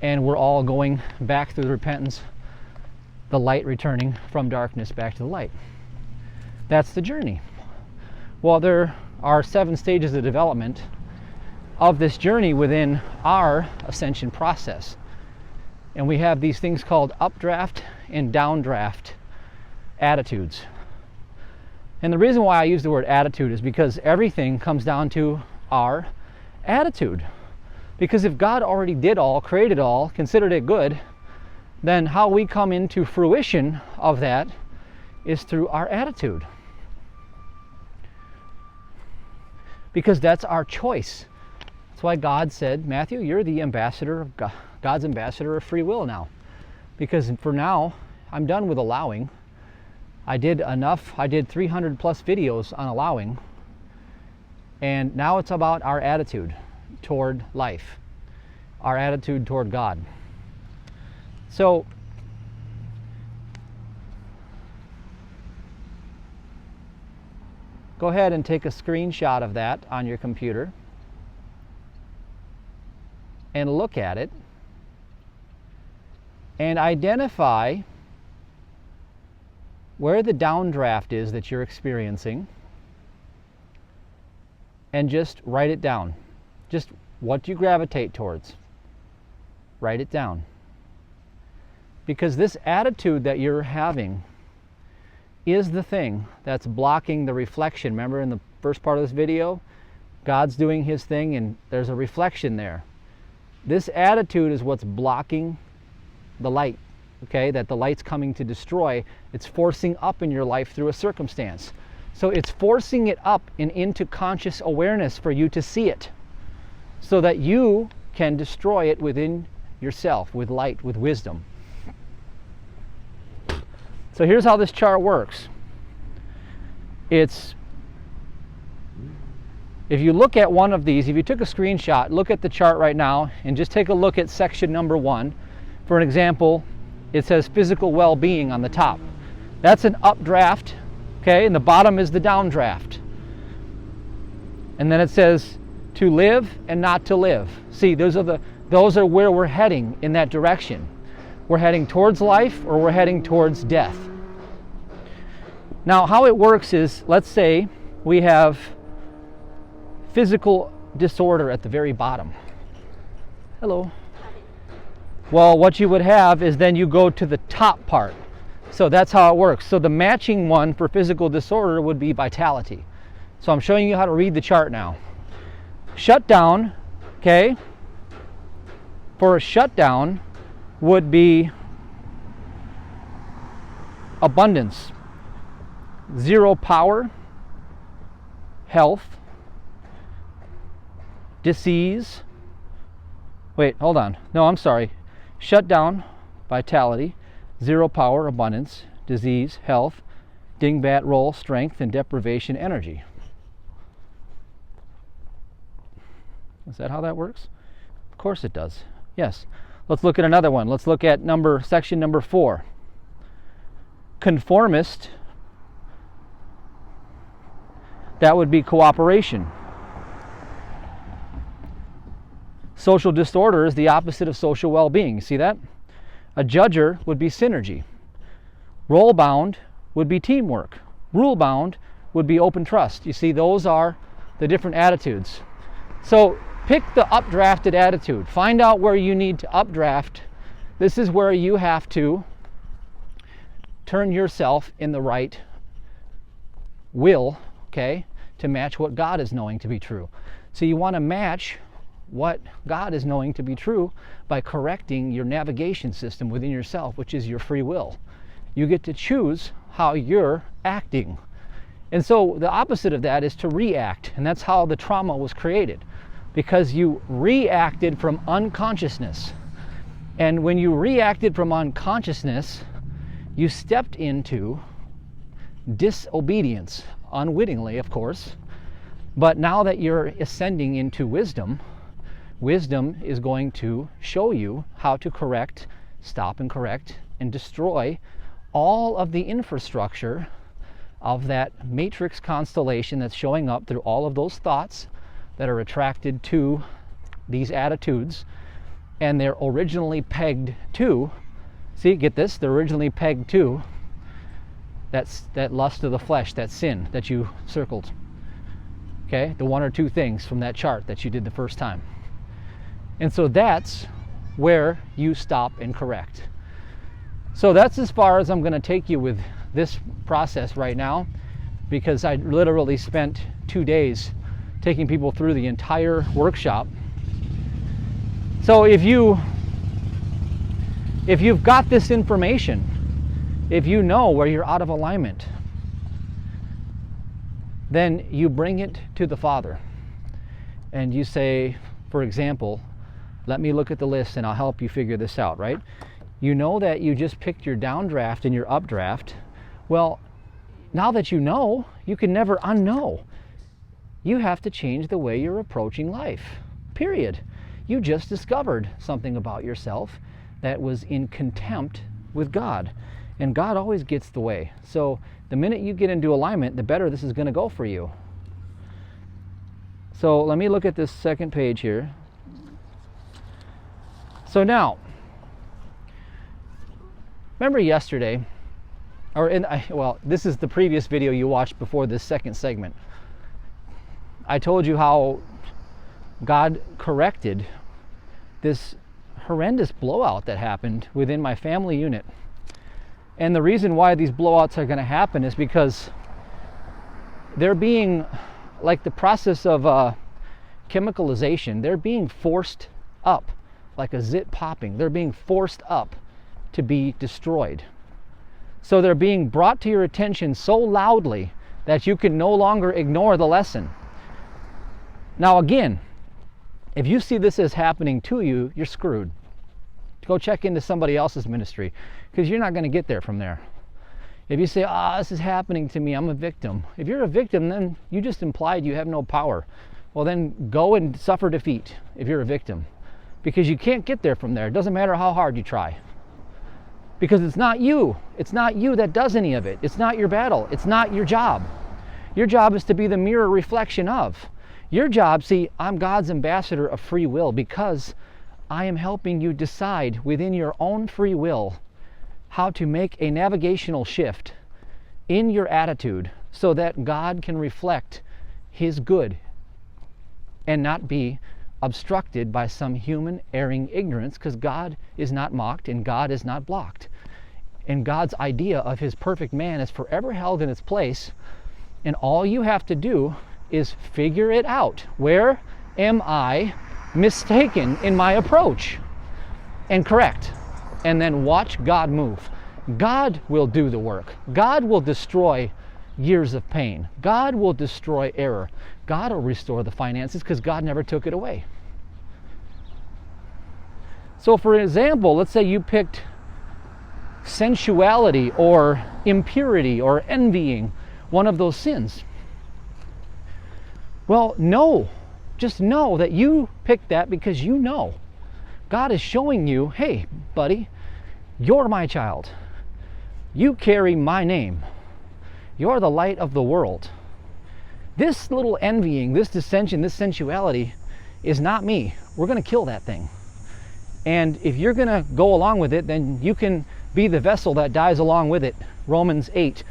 Speaker 2: and we're all going back through the repentance, the light returning from darkness back to the light. That's the journey. Well, there are 7 stages of development of this journey within our ascension process. And we have these things called updraft and downdraft attitudes. And the reason why I use the word attitude is because everything comes down to our attitude. Because if God already did all, created all, considered it good, then how we come into fruition of that is through our attitude. Because that's our choice. That's why God said, Matthew, you're the ambassador of God's ambassador of free will now. Because for now, I'm done with allowing. I did enough. I did 300 plus videos on allowing. And now it's about our attitude toward life, our attitude toward God. So, go ahead and take a screenshot of that on your computer and look at it and identify where the downdraft is that you're experiencing and just write it down. Just what do you gravitate towards? Write it down. Because this attitude that you're having is the thing that's blocking the reflection. Remember in the first part of this video, God's doing his thing and there's a reflection there. This attitude is what's blocking the light, okay, that the light's coming to destroy. It's forcing up in your life through a circumstance. So it's forcing it up and into conscious awareness for you to see it so that you can destroy it within yourself with light, with wisdom. So here's how this chart works. If you look at one of these, if you took a screenshot, look at the chart right now and just take a look at section number 1. For an example, it says physical well-being on the top. That's an updraft, okay, and the bottom is the downdraft. And then it says to live and not to live. See, those are where we're heading in that direction. We're heading towards life or we're heading towards death. Now, how it works is, let's say we have physical disorder at the very bottom. Hello. Well, what you would have is then you go to the top part. So that's how it works. So the matching one for physical disorder would be vitality. So I'm showing you how to read the chart now. Shutdown, okay, for a shutdown would be abundance, zero power, health, disease. Wait, hold on. No, I'm sorry. Shutdown, vitality, zero power, abundance, disease, health, dingbat roll, strength, and deprivation, energy. Is that how that works? Of course it does. Yes. Let's look at another one. Let's look at section number 4. Conformist. That would be cooperation. Social disorder is the opposite of social well-being. See that? A judger would be synergy. Role-bound would be teamwork. Rule-bound would be open trust. You see, those are the different attitudes. So pick the updrafted attitude. Find out where you need to updraft. This is where you have to turn yourself in the right will, okay, to match what God is knowing to be true. So you want to match what God is knowing to be true by correcting your navigation system within yourself, which is your free will. You get to choose how you're acting. And so the opposite of that is to react, and that's how the trauma was created, because you reacted from unconsciousness. And when you reacted from unconsciousness, you stepped into disobedience, unwittingly, of course. But now that you're ascending into wisdom, wisdom is going to show you how to correct, stop and correct, and destroy all of the infrastructure of that matrix constellation that's showing up through all of those thoughts that are attracted to these attitudes, and they're originally pegged to, see, get this, they're originally pegged to that lust of the flesh, that sin that you circled. Okay, the one or two things from that chart that you did the first time. And so that's where you stop and correct. So that's as far as I'm going to take you with this process right now, because I literally spent 2 days taking people through the entire workshop. So if you've got this information, if you know where you're out of alignment, then you bring it to the Father and you say, for example, Let me look at the list and I'll help you figure this out, right? You know that you just picked your downdraft and your updraft. Well, now that you know, you can never unknow. You have to change the way you're approaching life, period. You just discovered something about yourself that was in contempt with God. And God always gets the way. So the minute you get into alignment, the better this is going to go for you. So let me look at this second page here. So now, remember yesterday, well, this is the previous video you watched before this second segment. I told you how God corrected this horrendous blowout that happened within my family unit. And the reason why these blowouts are going to happen is because they're being, like the process of chemicalization, they're being forced up, like a zit popping. They're being forced up to be destroyed. So they're being brought to your attention so loudly that you can no longer ignore the lesson. Now again, if you see this as happening to you, you're screwed. Go check into somebody else's ministry, because you're not going to get there from there. If you say, this is happening to me, I'm a victim. If you're a victim, then you just implied you have no power. Well, then go and suffer defeat if you're a victim, because you can't get there from there. It doesn't matter how hard you try, because it's not you. It's not you that does any of it. It's not your battle. It's not your job. Your job is to be the mirror reflection of. Your job, see, I'm God's ambassador of free will, because I am helping you decide within your own free will how to make a navigational shift in your attitude so that God can reflect His good and not be obstructed by some human erring ignorance, because God is not mocked and God is not blocked. And God's idea of His perfect man is forever held in its place, and all you have to do is figure it out. Where am I mistaken in my approach? And correct. And then watch God move. God will do the work. God will destroy years of pain. God will destroy error. God will restore the finances, because God never took it away. So for example, let's say you picked sensuality or impurity or envying, one of those sins. Well, just know that you picked that because you know. God is showing you, hey, buddy, you're my child. You carry my name. You're the light of the world. This little envying, this dissension, this sensuality is not me. We're going to kill that thing. And if you're going to go along with it, then you can be the vessel that dies along with it. Romans 8.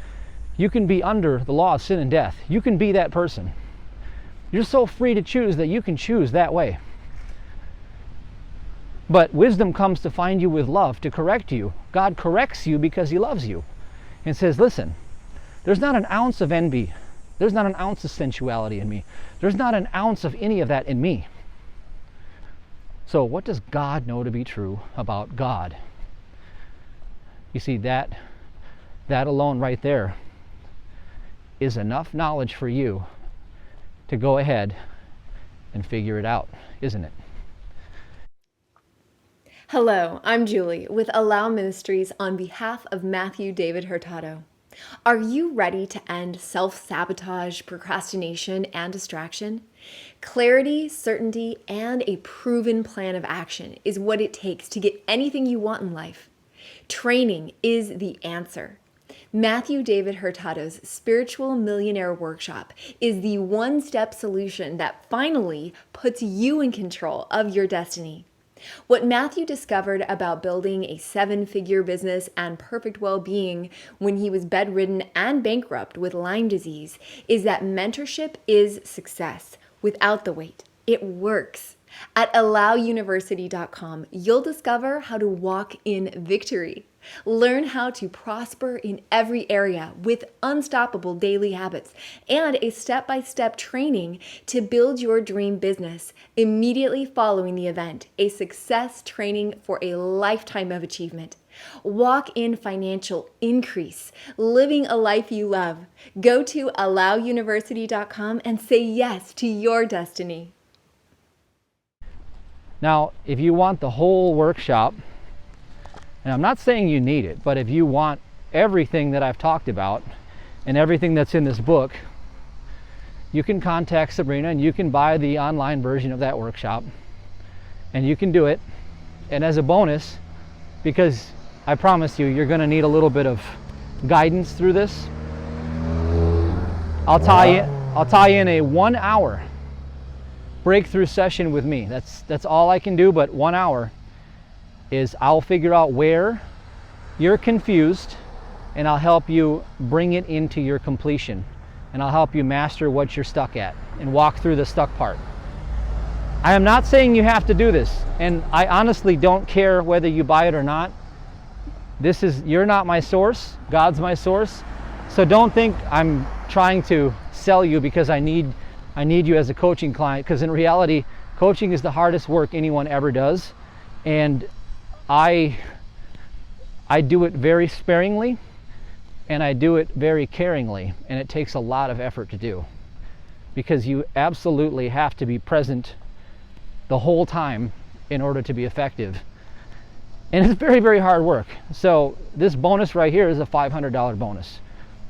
Speaker 2: You can be under the law of sin and death. You can be that person. You're so free to choose that you can choose that way. But wisdom comes to find you with love, to correct you. God corrects you because He loves you and says, listen, there's not an ounce of envy. There's not an ounce of sensuality in me. There's not an ounce of any of that in me. So what does God know to be true about God? You see, that alone right there is enough knowledge for you to go ahead and figure it out, isn't it?
Speaker 6: Hello, I'm Julie with Allow Ministries on behalf of Matthew David Hurtado. Are you ready to end self-sabotage, procrastination, and distraction? Clarity, certainty, and a proven plan of action is what it takes to get anything you want in life. Training is the answer. Matthew David Hurtado's Spiritual Millionaire Workshop is the one-step solution that finally puts you in control of your destiny. What Matthew discovered about building a 7-figure business and perfect well-being when he was bedridden and bankrupt with Lyme disease is that mentorship is success without the wait. It works. At allowuniversity.com, you'll discover how to walk in victory. Learn how to prosper in every area with unstoppable daily habits and a step-by-step training to build your dream business immediately following the event, a success training for a lifetime of achievement. Walk in financial increase, living a life you love. Go to allowuniversity.com and say yes to your destiny.
Speaker 2: Now, if you want the whole workshop, and I'm not saying you need it, but if you want everything that I've talked about and everything that's in this book, you can contact Sabrina and you can buy the online version of that workshop, and you can do it. And as a bonus, because I promise you, you're going to need a little bit of guidance through this, I'll tie in a 1 hour breakthrough session with me. That's all I can do, but 1 hour is I'll figure out where you're confused, and I'll help you bring it into your completion, and I'll help you master what you're stuck at and walk through the stuck part. I am not saying you have to do this, and I honestly don't care whether you buy it or not. You're not my source, God's my source. So don't think I'm trying to sell you because I need you as a coaching client, because in reality, coaching is the hardest work anyone ever does. And I do it very sparingly, and I do it very caringly, and it takes a lot of effort to do, because you absolutely have to be present the whole time in order to be effective. And it's very, very hard work. So this bonus right here is a $500 bonus.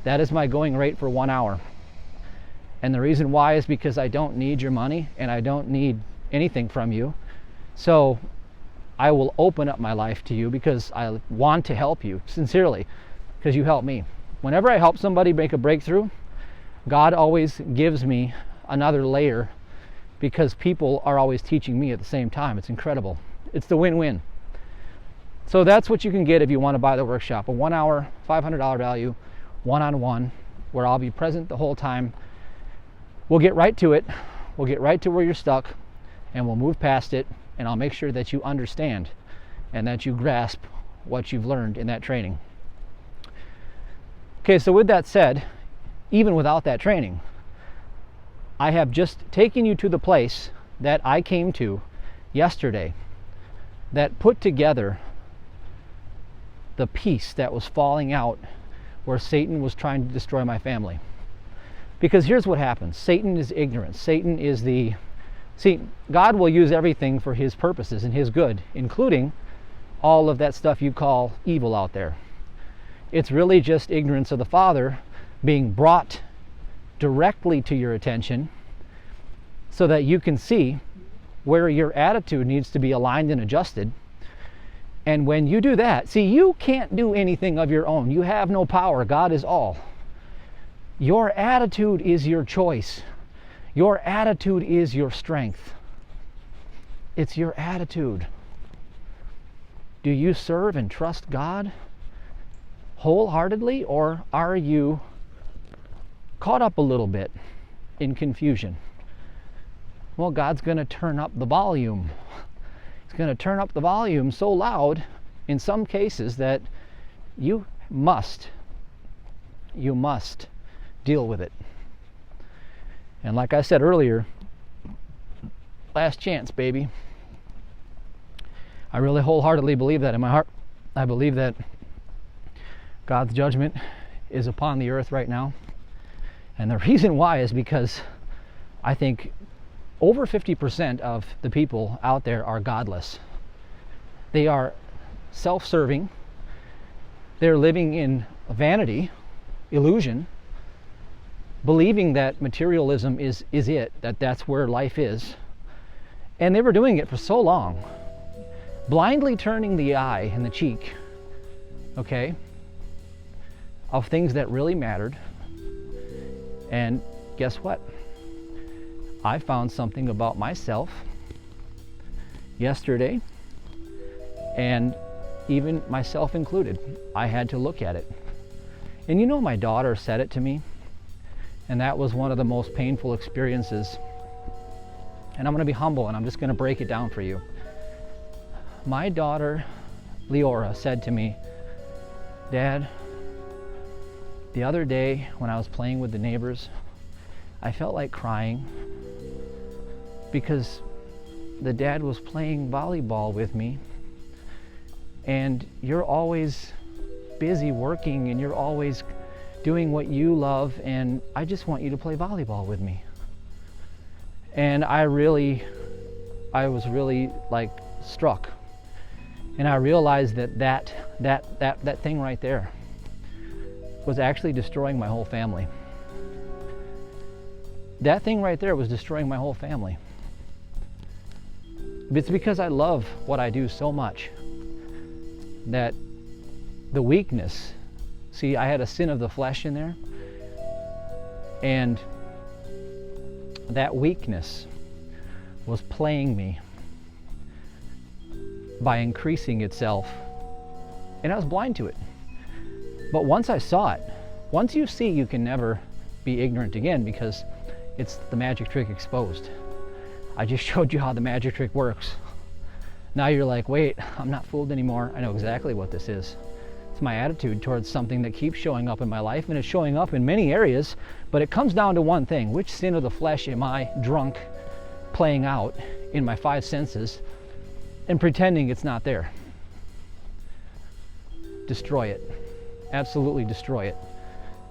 Speaker 2: That is my going rate for 1 hour. And the reason why is because I don't need your money and I don't need anything from you. So I will open up my life to you because I want to help you sincerely, because you help me. Whenever I help somebody make a breakthrough, God always gives me another layer, because people are always teaching me at the same time. It's incredible. It's the win-win. So that's what you can get if you want to buy the workshop. A 1 hour, $500 value, one-on-one, where I'll be present the whole time. We'll get right to it. We'll get right to where you're stuck, and we'll move past it, and I'll make sure that you understand and that you grasp what you've learned in that training. Okay, so with that said, even without that training, I have just taken you to the place that I came to yesterday, that put together the piece that was falling out where Satan was trying to destroy my family. Because here's what happens. Satan is ignorant. God will use everything for his purposes and his good, including all of that stuff you call evil out there. It's really just ignorance of the Father being brought directly to your attention so that you can see where your attitude needs to be aligned and adjusted. And when you do that, see, you can't do anything of your own. You have no power. God is all. Your attitude is your choice. Your attitude is your strength. It's your attitude. Do you serve and trust God wholeheartedly, or are you caught up a little bit in confusion? Well, God's going to turn up the volume. He's going to turn up the volume so loud in some cases that you must deal with it. And like I said earlier, last chance, baby. I really wholeheartedly believe that in my heart. I believe that God's judgment is upon the earth right now. And the reason why is because I think over 50% of the people out there are godless. They are self-serving. They're living in vanity, illusion, believing that materialism is it, that's where life is. And they were doing it for so long, blindly turning the eye and the cheek, okay, of things that really mattered. And guess what? I found something about myself yesterday, and even myself included. I had to look at it. And you know, my daughter said it to me, and that was one of the most painful experiences. And I'm going to be humble, and I'm just going to break it down for you. My daughter, Leora, said to me, "Dad, the other day when I was playing with the neighbors, I felt like crying because the dad was playing volleyball with me, and you're always busy working and you're always doing what you love, and I just want you to play volleyball with me." And I really I was really like struck, and I realized that thing right there was actually destroying my whole family. That thing right there was destroying my whole family. It's because I love what I do so much that the weakness, see, I had a sin of the flesh in there, and that weakness was playing me by increasing itself, and I was blind to it. But once I saw it, once you see, you can never be ignorant again, because it's the magic trick exposed. I just showed you how the magic trick works. Now you're like, wait, I'm not fooled anymore. I know exactly what this is. It's my attitude towards something that keeps showing up in my life, and it's showing up in many areas, but it comes down to one thing. Which sin of the flesh am I drunk playing out in my five senses and pretending it's not there? Destroy it. Absolutely destroy it.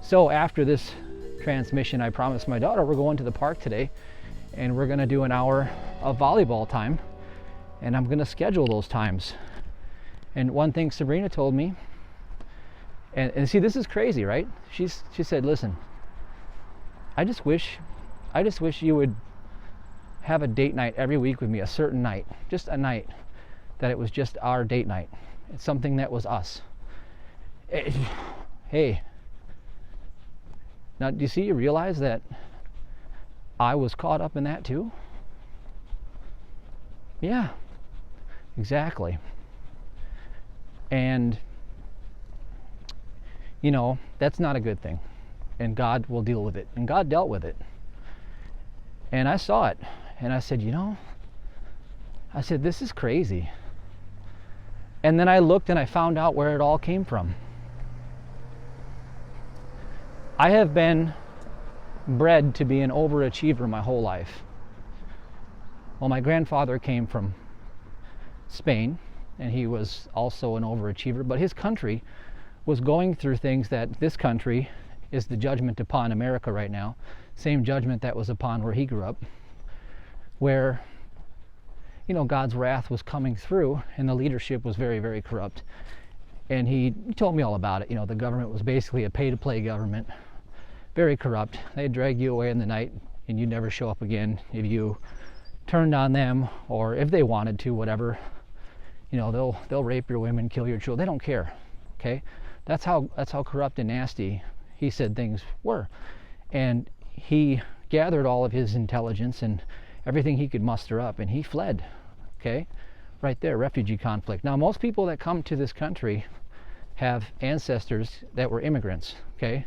Speaker 2: So after this transmission, I promised my daughter we're going to the park today, and we're going to do an hour of volleyball time, and I'm going to schedule those times. And one thing Sabrina told me, and see, this is crazy, right? She said, listen, I just wish you would have a date night every week with me, a certain night, just a night that it was just our date night. It's something that was us. Hey, now do you realize that I was caught up in that too? Yeah, exactly. And you know, that's not a good thing, and God will deal with it, and God dealt with it. And I saw it, and I said, you know, I said, this is crazy. And then I looked and I found out where it all came from. I have been bred to be an overachiever my whole life. Well, my grandfather came from Spain, and he was also an overachiever, but his country was going through things that this country is the judgment upon America right now. Same judgment that was upon where he grew up, where, you know, God's wrath was coming through, and the leadership was very, very corrupt. And he told me all about it. You know, the government was basically a pay-to-play government, very corrupt. They'd drag you away in the night, and you'd never show up again if you turned on them, or if they wanted to, whatever. You know, they'll rape your women, kill your children. They don't care. Okay, that's how corrupt and nasty he said things were. And he gathered all of his intelligence and everything he could muster up, and he fled. Okay, right there, refugee conflict. Now, most people that come to this country have ancestors that were immigrants. Okay,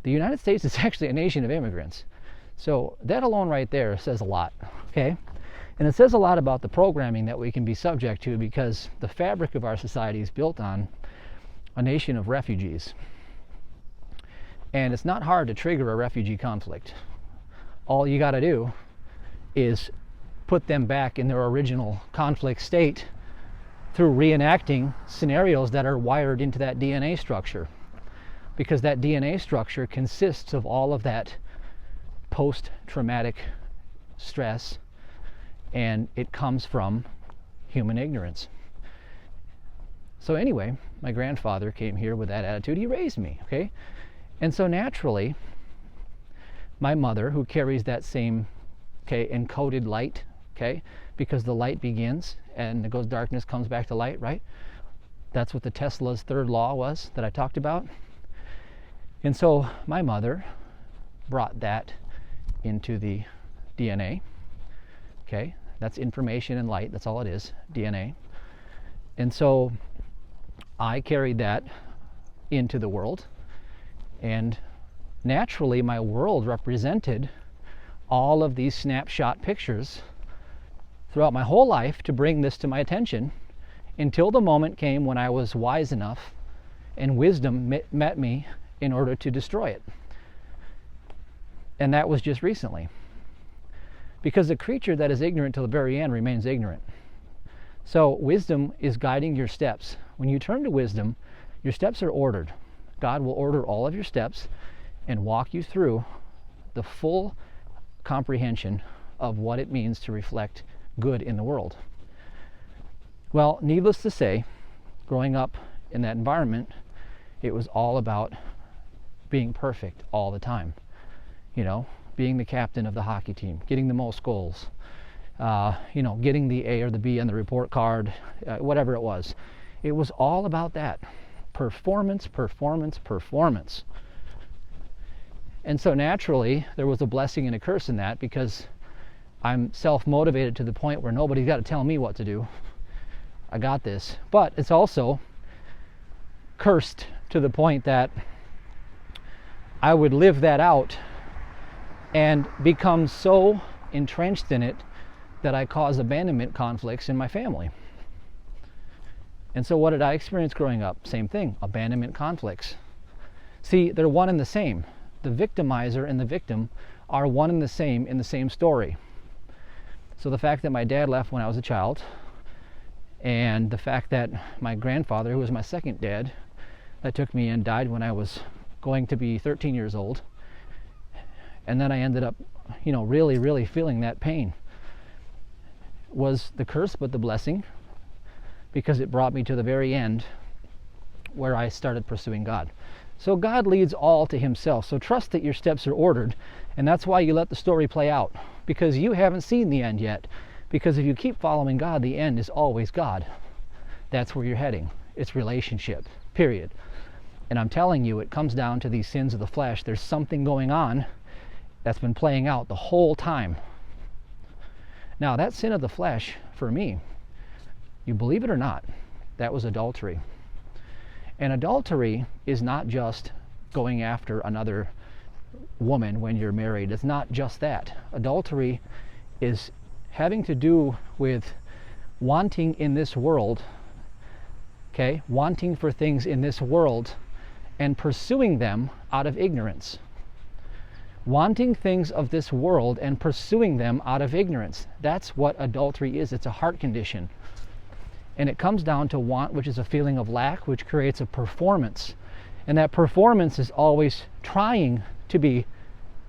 Speaker 2: the United States is actually a nation of immigrants. So that alone right there says a lot. Okay, and it says a lot about the programming that we can be subject to, because the fabric of our society is built on a nation of refugees. And it's not hard to trigger a refugee conflict. All you got to do is put them back in their original conflict state through reenacting scenarios that are wired into that DNA structure. Because that DNA structure consists of all of that post-traumatic stress, and it comes from human ignorance. So anyway, my grandfather came here with that attitude. He raised me, okay? And so naturally, my mother, who carries that same, okay, encoded light, okay, because the light begins and it goes darkness, comes back to light, right? That's what the Tesla's third law was that I talked about. And so my mother brought that into the DNA, okay? That's information and light, that's all it is, DNA. And so I carried that into the world, and naturally my world represented all of these snapshot pictures throughout my whole life to bring this to my attention, until the moment came when I was wise enough and wisdom met me in order to destroy it. And that was just recently. Because the creature that is ignorant till the very end remains ignorant. So wisdom is guiding your steps. When you turn to wisdom, your steps are ordered. God will order all of your steps and walk you through the full comprehension of what it means to reflect good in the world. Well, needless to say, growing up in that environment, it was all about being perfect all the time. You know, being the captain of the hockey team, getting the most goals, you know, getting the A or the B on the report card, whatever it was. It was all about that. Performance, performance, performance. And so naturally, there was a blessing and a curse in that, because I'm self-motivated to the point where nobody's got to tell me what to do. I got this. But it's also cursed to the point that I would live that out and become so entrenched in it that I cause abandonment conflicts in my family. And so what did I experience growing up? Same thing, abandonment conflicts. See, they're one and the same. The victimizer and the victim are one and the same story. So the fact that my dad left when I was a child, and the fact that my grandfather, who was my second dad, that took me in, died when I was going to be 13 years old. And then I ended up, you know, really, really feeling that pain. Was the curse, but the blessing, because it brought me to the very end where I started pursuing God. So God leads all to himself. So trust that your steps are ordered, and that's why you let the story play out, because you haven't seen the end yet. Because if you keep following God, the end is always God. That's where you're heading. It's relationship, period. And I'm telling you, it comes down to these sins of the flesh. There's something going on that's been playing out the whole time. Now, that sin of the flesh, for me, you believe it or not, that was adultery. And adultery is not just going after another woman when you're married. It's not just that. Adultery is having to do with wanting in this world, okay? Wanting for things in this world and pursuing them out of ignorance. Wanting things of this world and pursuing them out of ignorance. That's what adultery is. It's a heart condition. And it comes down to want, which is a feeling of lack, which creates a performance. And that performance is always trying to be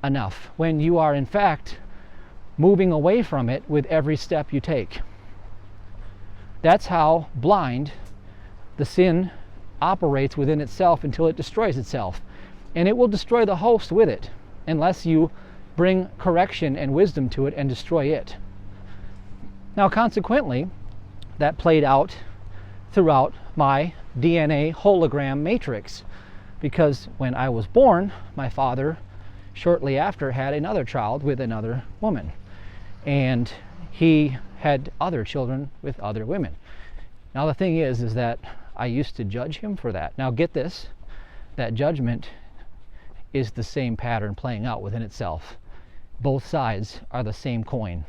Speaker 2: enough, when you are in fact moving away from it with every step you take. That's how blind the sin operates within itself until it destroys itself. And it will destroy the host with it, unless you bring correction and wisdom to it and destroy it. Now, consequently, that played out throughout my DNA hologram matrix, because when I was born, my father shortly after had another child with another woman, and he had other children with other women. Now the thing is that I used to judge him for that. Now get this, that judgment is the same pattern playing out within itself. Both sides are the same coin.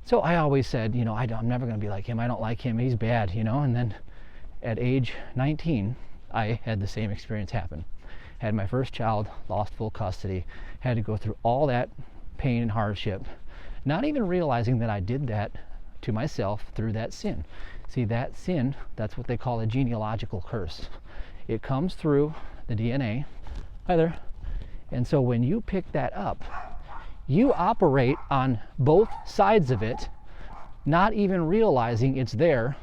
Speaker 2: So I always said, you know, I'm never going to be like him. I don't like him. He's bad, you know. And then at age 19, I had the same experience happen. Had my first child, lost full custody, had to go through all that pain and hardship, not even realizing that I did that to myself through that sin. See, that sin, that's what they call a genealogical curse. It comes through the DNA. Hi there. And so when you pick that up, you operate on both sides of it, not even realizing it's there.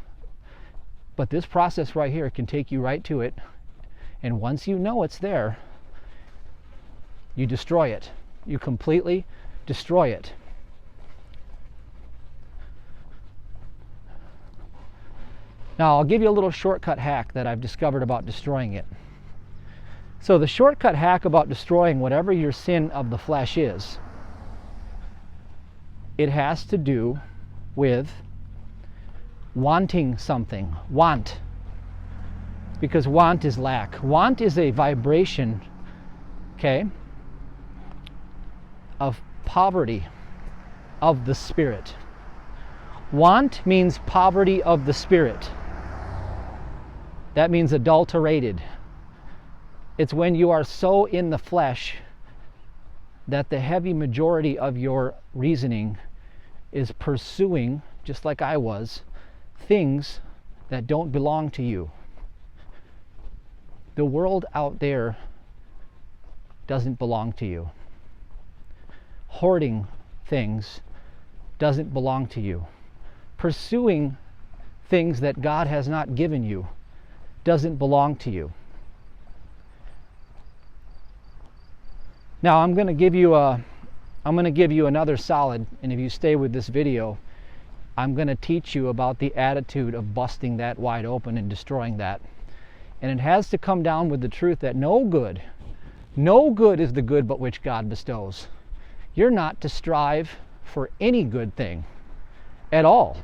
Speaker 2: But this process right here can take you right to it. And once you know it's there, you destroy it. You completely destroy it. Now, I'll give you a little shortcut hack that I've discovered about destroying it. So the shortcut hack about destroying whatever your sin of the flesh is, it has to do with wanting something. Want. Because want is lack. Want is a vibration, okay, of poverty of the spirit. Want means poverty of the spirit. That means adulterated. It's when you are so in the flesh that the heavy majority of your reasoning is pursuing, just like I was, things that don't belong to you. The world out there doesn't belong to you. Hoarding things doesn't belong to you. pursuing things that God has not given you doesn't belong to you. Now I'm going to give you another solid, and if you stay with this video, I'm going to teach you about the attitude of busting that wide open and destroying that. And it has to come down with the truth that no good is the good but which God bestows. You're not to strive for any good thing at all.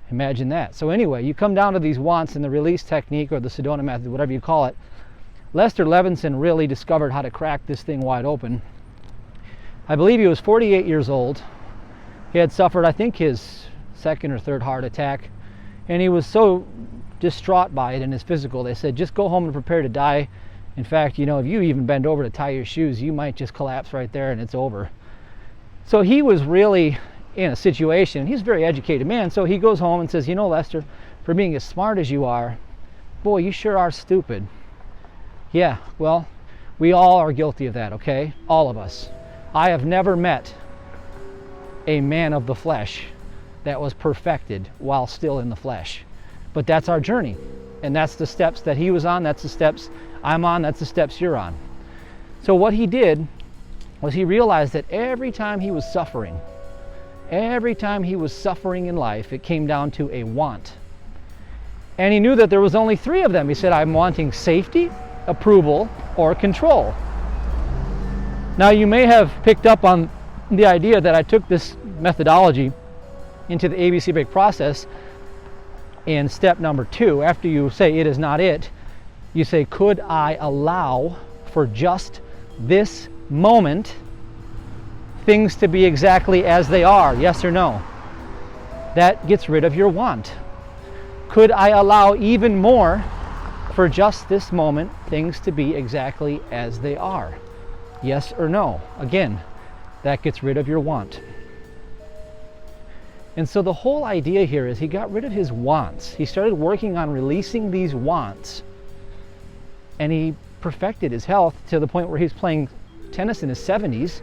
Speaker 2: Imagine that. So anyway, you come down to these wants in the release technique, or the Sedona method, whatever you call it. Lester Levinson really discovered how to crack this thing wide open. I believe he was 48 years old. He had suffered, I think, his second or third heart attack, and he was so distraught by it in his physical, they said, just go home and prepare to die. In fact, if you even bend over to tie your shoes, you might just collapse right there and it's over. So he was really in a situation, he's a very educated man, so he goes home and says, Lester, for being as smart as you are, boy, you sure are stupid. Yeah, well, we all are guilty of that, okay? All of us. I have never met a man of the flesh that was perfected while still in the flesh. But that's our journey. And that's the steps that he was on, that's the steps I'm on, that's the steps you're on. So what he did was he realized that every time he was suffering in life, it came down to a want. And he knew that there was only three of them. He said, I'm wanting safety, approval, or control. Now you may have picked up on the idea that I took this methodology into the ABC break process in step number 2. After you say it is not it, you say, could I allow for just this moment things to be exactly as they are? Yes or no? That gets rid of your want. Could I allow even more for just this moment things to be exactly as they are? Yes or no? Again, that gets rid of your want. And so the whole idea here is he got rid of his wants. He started working on releasing these wants, and he perfected his health to the point where he's playing tennis in his 70s,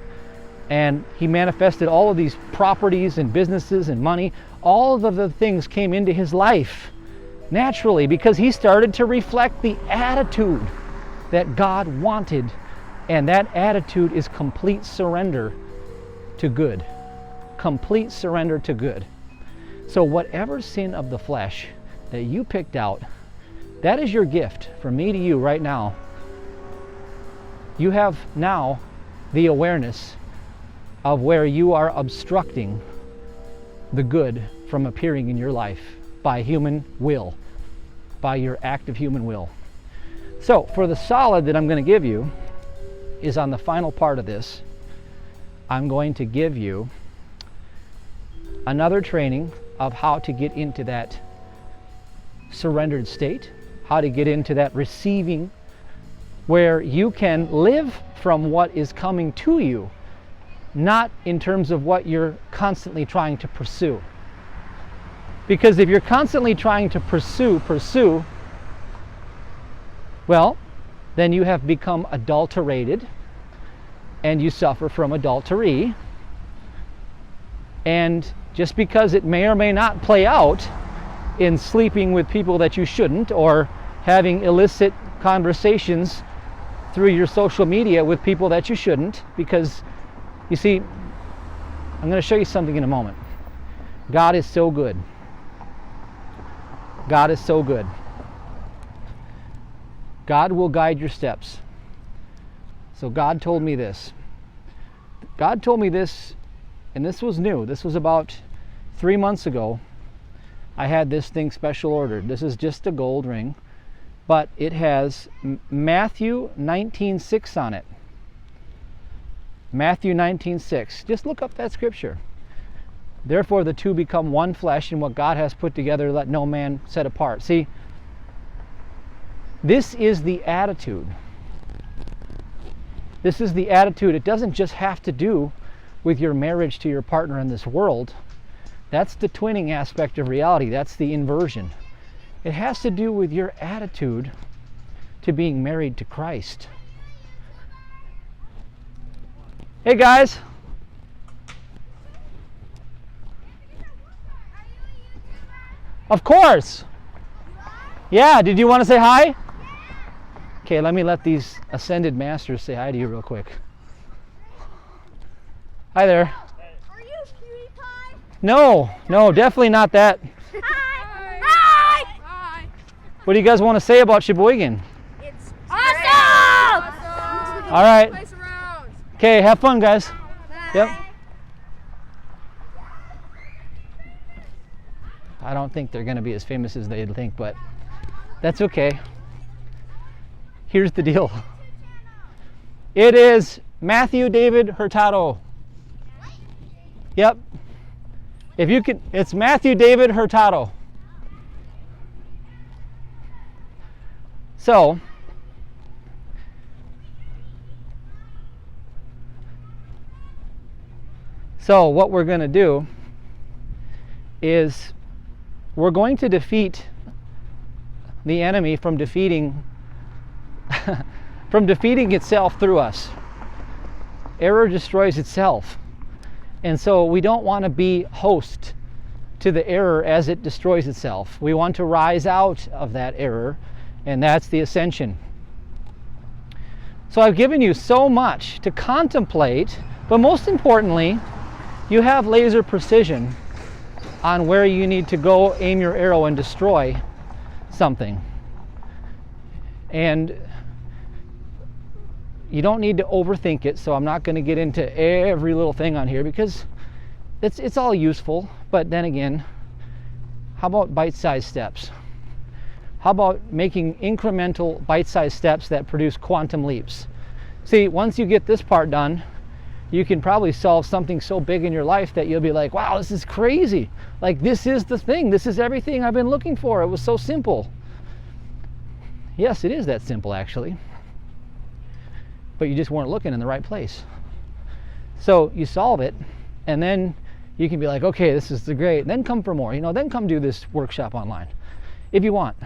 Speaker 2: and he manifested all of these properties and businesses and money. All of the things came into his life naturally because he started to reflect the attitude that God wanted, and that attitude is complete surrender to good. Complete surrender to good. So whatever sin of the flesh that you picked out, that is your gift from me to you right now. You have now the awareness of where you are obstructing the good from appearing in your life by human will, by your act of human will. So for the solid that I'm going to give you is on the final part of this. I'm going to give you another training of how to get into that surrendered state, how to get into that receiving where you can live from what is coming to you, not in terms of what you're constantly trying to pursue. Because if you're constantly trying to pursue, well, then you have become adulterated and you suffer from adultery. And just because it may or may not play out in sleeping with people that you shouldn't, or having illicit conversations through your social media with people that you shouldn't, because you see, I'm going to show you something in a moment. God is so good. God is so good. God will guide your steps. So God told me this. God told me this, and this was new. This was about 3 months ago. I had this thing special ordered. This is just a gold ring, but it has Matthew 19:6 on it. Matthew 19:6. Just look up that scripture. Therefore the two become one flesh, and what God has put together let no man set apart. See, this is the attitude. This is the attitude. It doesn't just have to do with your marriage to your partner in this world. That's the twinning aspect of reality. That's the inversion. It has to do with your attitude to being married to Christ. Hey guys, Of course. Yeah, did you want to say hi? Okay, let me let these ascended masters say hi to you real quick. Hi there.
Speaker 3: Are you PewDiePie?
Speaker 2: No, definitely not that.
Speaker 3: Hi! Hi! Hi!
Speaker 2: What do you guys want to say about Sheboygan?
Speaker 3: It's awesome!
Speaker 2: All right. Okay, have fun, guys. Yep. I don't think they're going to be as famous as they'd think, but that's okay. Here's the deal. It is Matthew David Hurtado. Yep. If you can, it's Matthew David Hurtado. So, what we're going to do is we're going to defeat the enemy from defeating itself through us. Error destroys itself. And so we don't want to be host to the error as it destroys itself. We want to rise out of that error, and that's the ascension. So I've given you so much to contemplate, but most importantly, you have laser precision on where you need to go aim your arrow and destroy something. And you don't need to overthink it, so I'm not going to get into every little thing on here because it's all useful. But then again, how about bite-sized steps? How about making incremental bite-sized steps that produce quantum leaps? See, once you get this part done, you can probably solve something so big in your life that you'll be like, wow, this is crazy. Like, this is the thing. This is everything I've been looking for. It was so simple. Yes, it is that simple, actually. But you just weren't looking in the right place. So you solve it, and then you can be like, okay, this is the great. Then come for more. Then come do this workshop online if you want.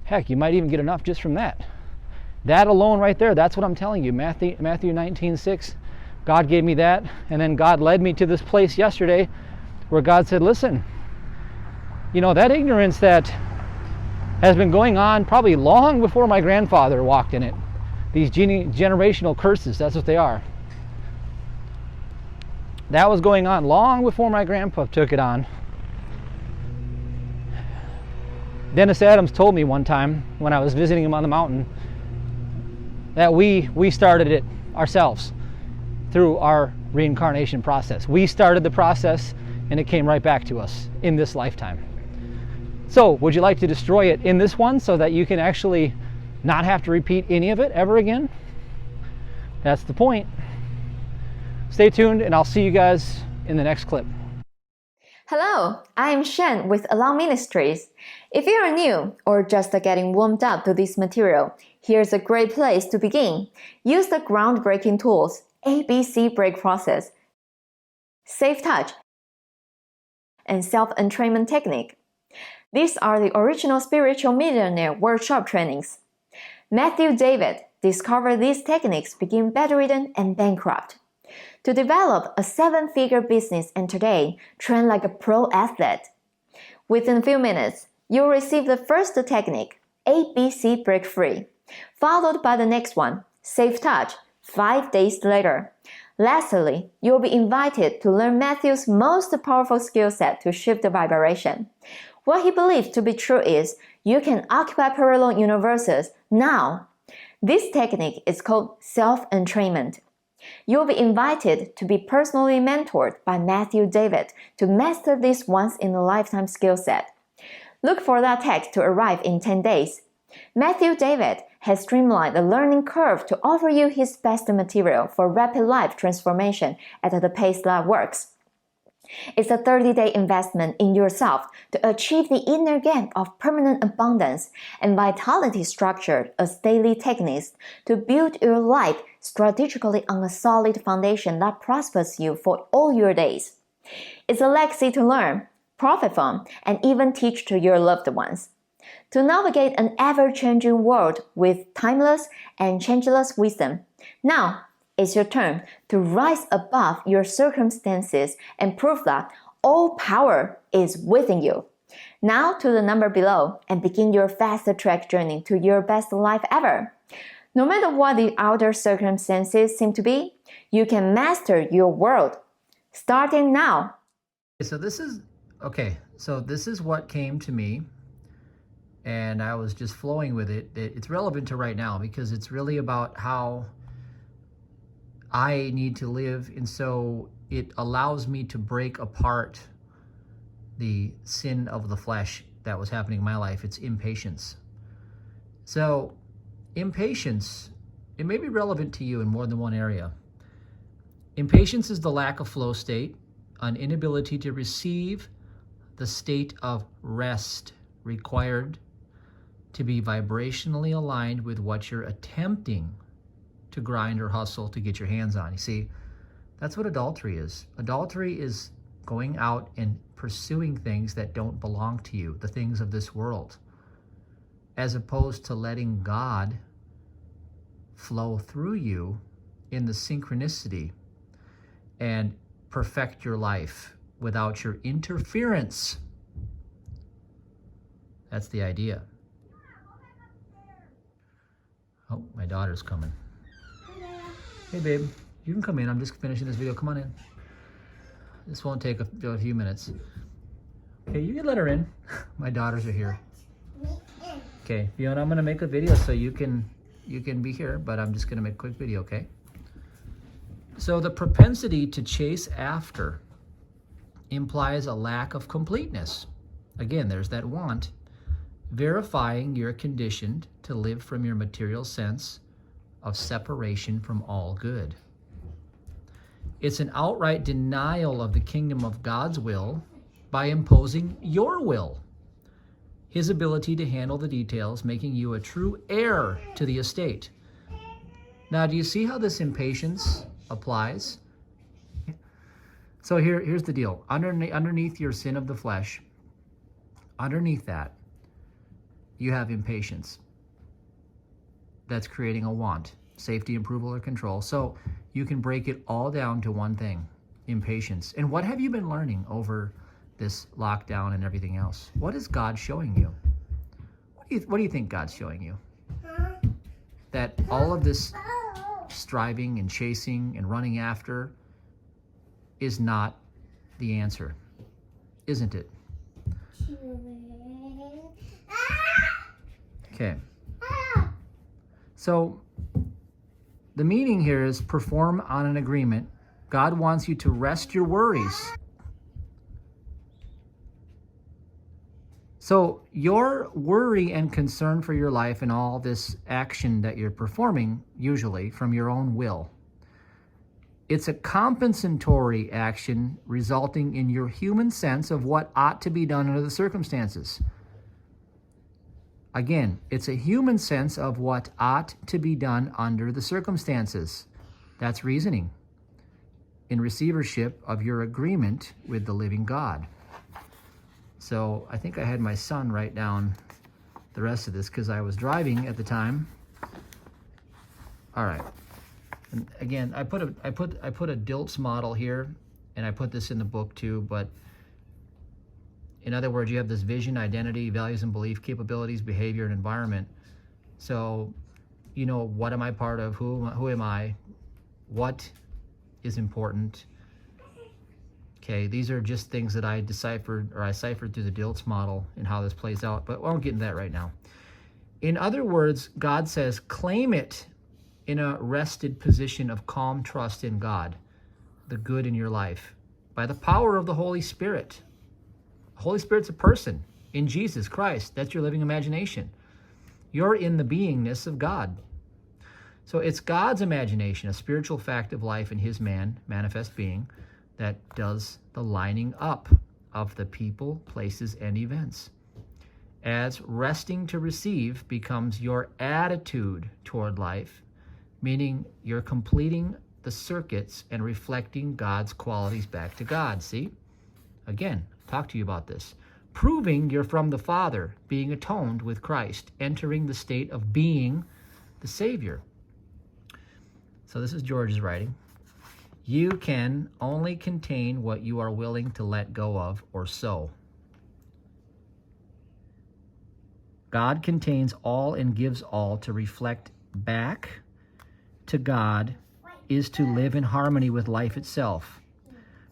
Speaker 2: Heck, you might even get enough just from that. That alone right there, that's what I'm telling you. Matthew 19:6. God gave me that, and then God led me to this place yesterday where God said, listen, that ignorance that has been going on probably long before my grandfather walked in it. These generational curses, that's what they are. That was going on long before my grandpa took it on. Dennis Adams told me one time when I was visiting him on the mountain that we started it ourselves through our reincarnation process. We started the process and it came right back to us in this lifetime. So, would you like to destroy it in this one so that you can actually not have to repeat any of it ever again? That's the point. Stay tuned and I'll see you guys in the next clip.
Speaker 6: Hello, I'm Shen with Allow Ministries. If you are new or just getting warmed up to this material, here's a great place to begin. Use the groundbreaking tools ABC break process, safe touch, and self-entrainment technique. These are the original spiritual millionaire workshop trainings. Matthew David discovered these techniques being bedridden and bankrupt. To develop a 7-figure business and today train like a pro athlete. Within a few minutes, you'll receive the first technique, ABC break free, followed by the next one, safe touch, 5 days later. Lastly, you'll be invited to learn Matthew's most powerful skill set to shift the vibration. What he believes to be true is you can occupy parallel universes now. This technique is called self-entrainment. You'll be invited to be personally mentored by Matthew David to master this once-in-a-lifetime skill set. Look for that text to arrive in 10 days. Matthew David has streamlined the learning curve to offer you his best material for rapid life transformation at the pace that works. It's a 30-day investment in yourself to achieve the inner game of permanent abundance and vitality structured as daily techniques to build your life strategically on a solid foundation that prospers you for all your days. It's a legacy to learn, profit from, and even teach to your loved ones. To navigate an ever-changing world with timeless and changeless wisdom, now it's your turn to rise above your circumstances and prove that all power is within you. Now to the number below and begin your fast track journey to your best life ever. No matter what the outer circumstances seem to be, you can master your world. Starting now.
Speaker 1: So this is what came to me, and I was just flowing with it. It's relevant to right now because it's really about how I need to live, and so it allows me to break apart the sin of the flesh that was happening in my life. It's impatience. So impatience, it may be relevant to you in more than one area. Impatience is the lack of flow state, an inability to receive the state of rest required to be vibrationally aligned with what you're attempting to grind or hustle to get your hands on. You see, that's what adultery is. Adultery is going out and pursuing things that don't belong to you, the things of this world, as opposed to letting God flow through you in the synchronicity and perfect your life without your interference. That's the idea. Oh, my daughter's coming. Hey, babe, you can come in. I'm just finishing this video. Come on in. This won't take a few minutes. Okay, you can let her in. My daughters are here. Okay, Fiona, I'm gonna make a video so you can be here, but I'm just gonna make a quick video, okay? So the propensity to chase after implies a lack of completeness. Again, there's that want. Verifying you're conditioned to live from your material sense of separation from all good. It's an outright denial of the kingdom of God's will by imposing your will. His ability to handle the details, making you a true heir to the estate. Now, do you see how this impatience applies? So here's the deal. Underneath your sin of the flesh, underneath that, you have impatience. That's creating a want, safety, approval, or control. So you can break it all down to one thing, impatience. And what have you been learning over this lockdown and everything else? What is God showing you? What do you think God's showing you? That all of this striving and chasing and running after is not the answer, isn't it? Okay. So the meaning here is perform on an agreement. God wants you to rest your worries. So your worry and concern for your life and all this action that you're performing, usually from your own will, it's a compensatory action resulting in your human sense of what ought to be done under the circumstances. Again, it's a human sense of what ought to be done under the circumstances. That's reasoning in receivership of your agreement with the living God. So I think I had my son write down the rest of this because I was driving at the time. All right. And again, I put a DILTS model here, and I put this in the book too, but in other words, you have this vision, identity, values and belief, capabilities, behavior, and environment. So, you know, what am I part of? Who am I? What is important? Okay, these are just things that I ciphered through the DILTS model and how this plays out, but I won't get into that right now. In other words, God says, claim it in a rested position of calm trust in God, the good in your life, by the power of the Holy Spirit. The Holy Spirit's a person in Jesus Christ. That's your living imagination. You're in the beingness of God. So it's God's imagination, a spiritual fact of life in his manifest being, that does the lining up of the people, places, and events. As resting to receive becomes your attitude toward life, meaning you're completing the circuits and reflecting God's qualities back to God. See? Again, talk to you about this. Proving you're from the Father, being atoned with Christ, entering the state of being the Savior. So this is George's writing. You can only contain what you are willing to let go of or sow. God contains all and gives all. To reflect back to God is to live in harmony with life itself.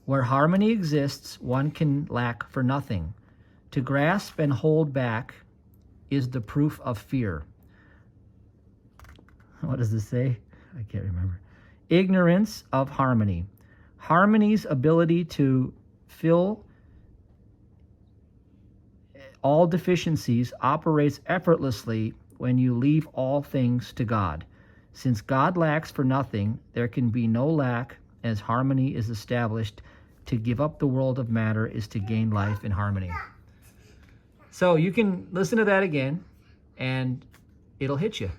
Speaker 1: Where harmony exists, one can lack for nothing. To grasp and hold back is the proof of fear. What does this say? I can't remember. Ignorance of harmony. Harmony's ability to fill all deficiencies operates effortlessly when you leave all things to God. Since God lacks for nothing, there can be no lack, as harmony is established. To give up the world of matter is to gain life in harmony. So you can listen to that again, and it'll hit you.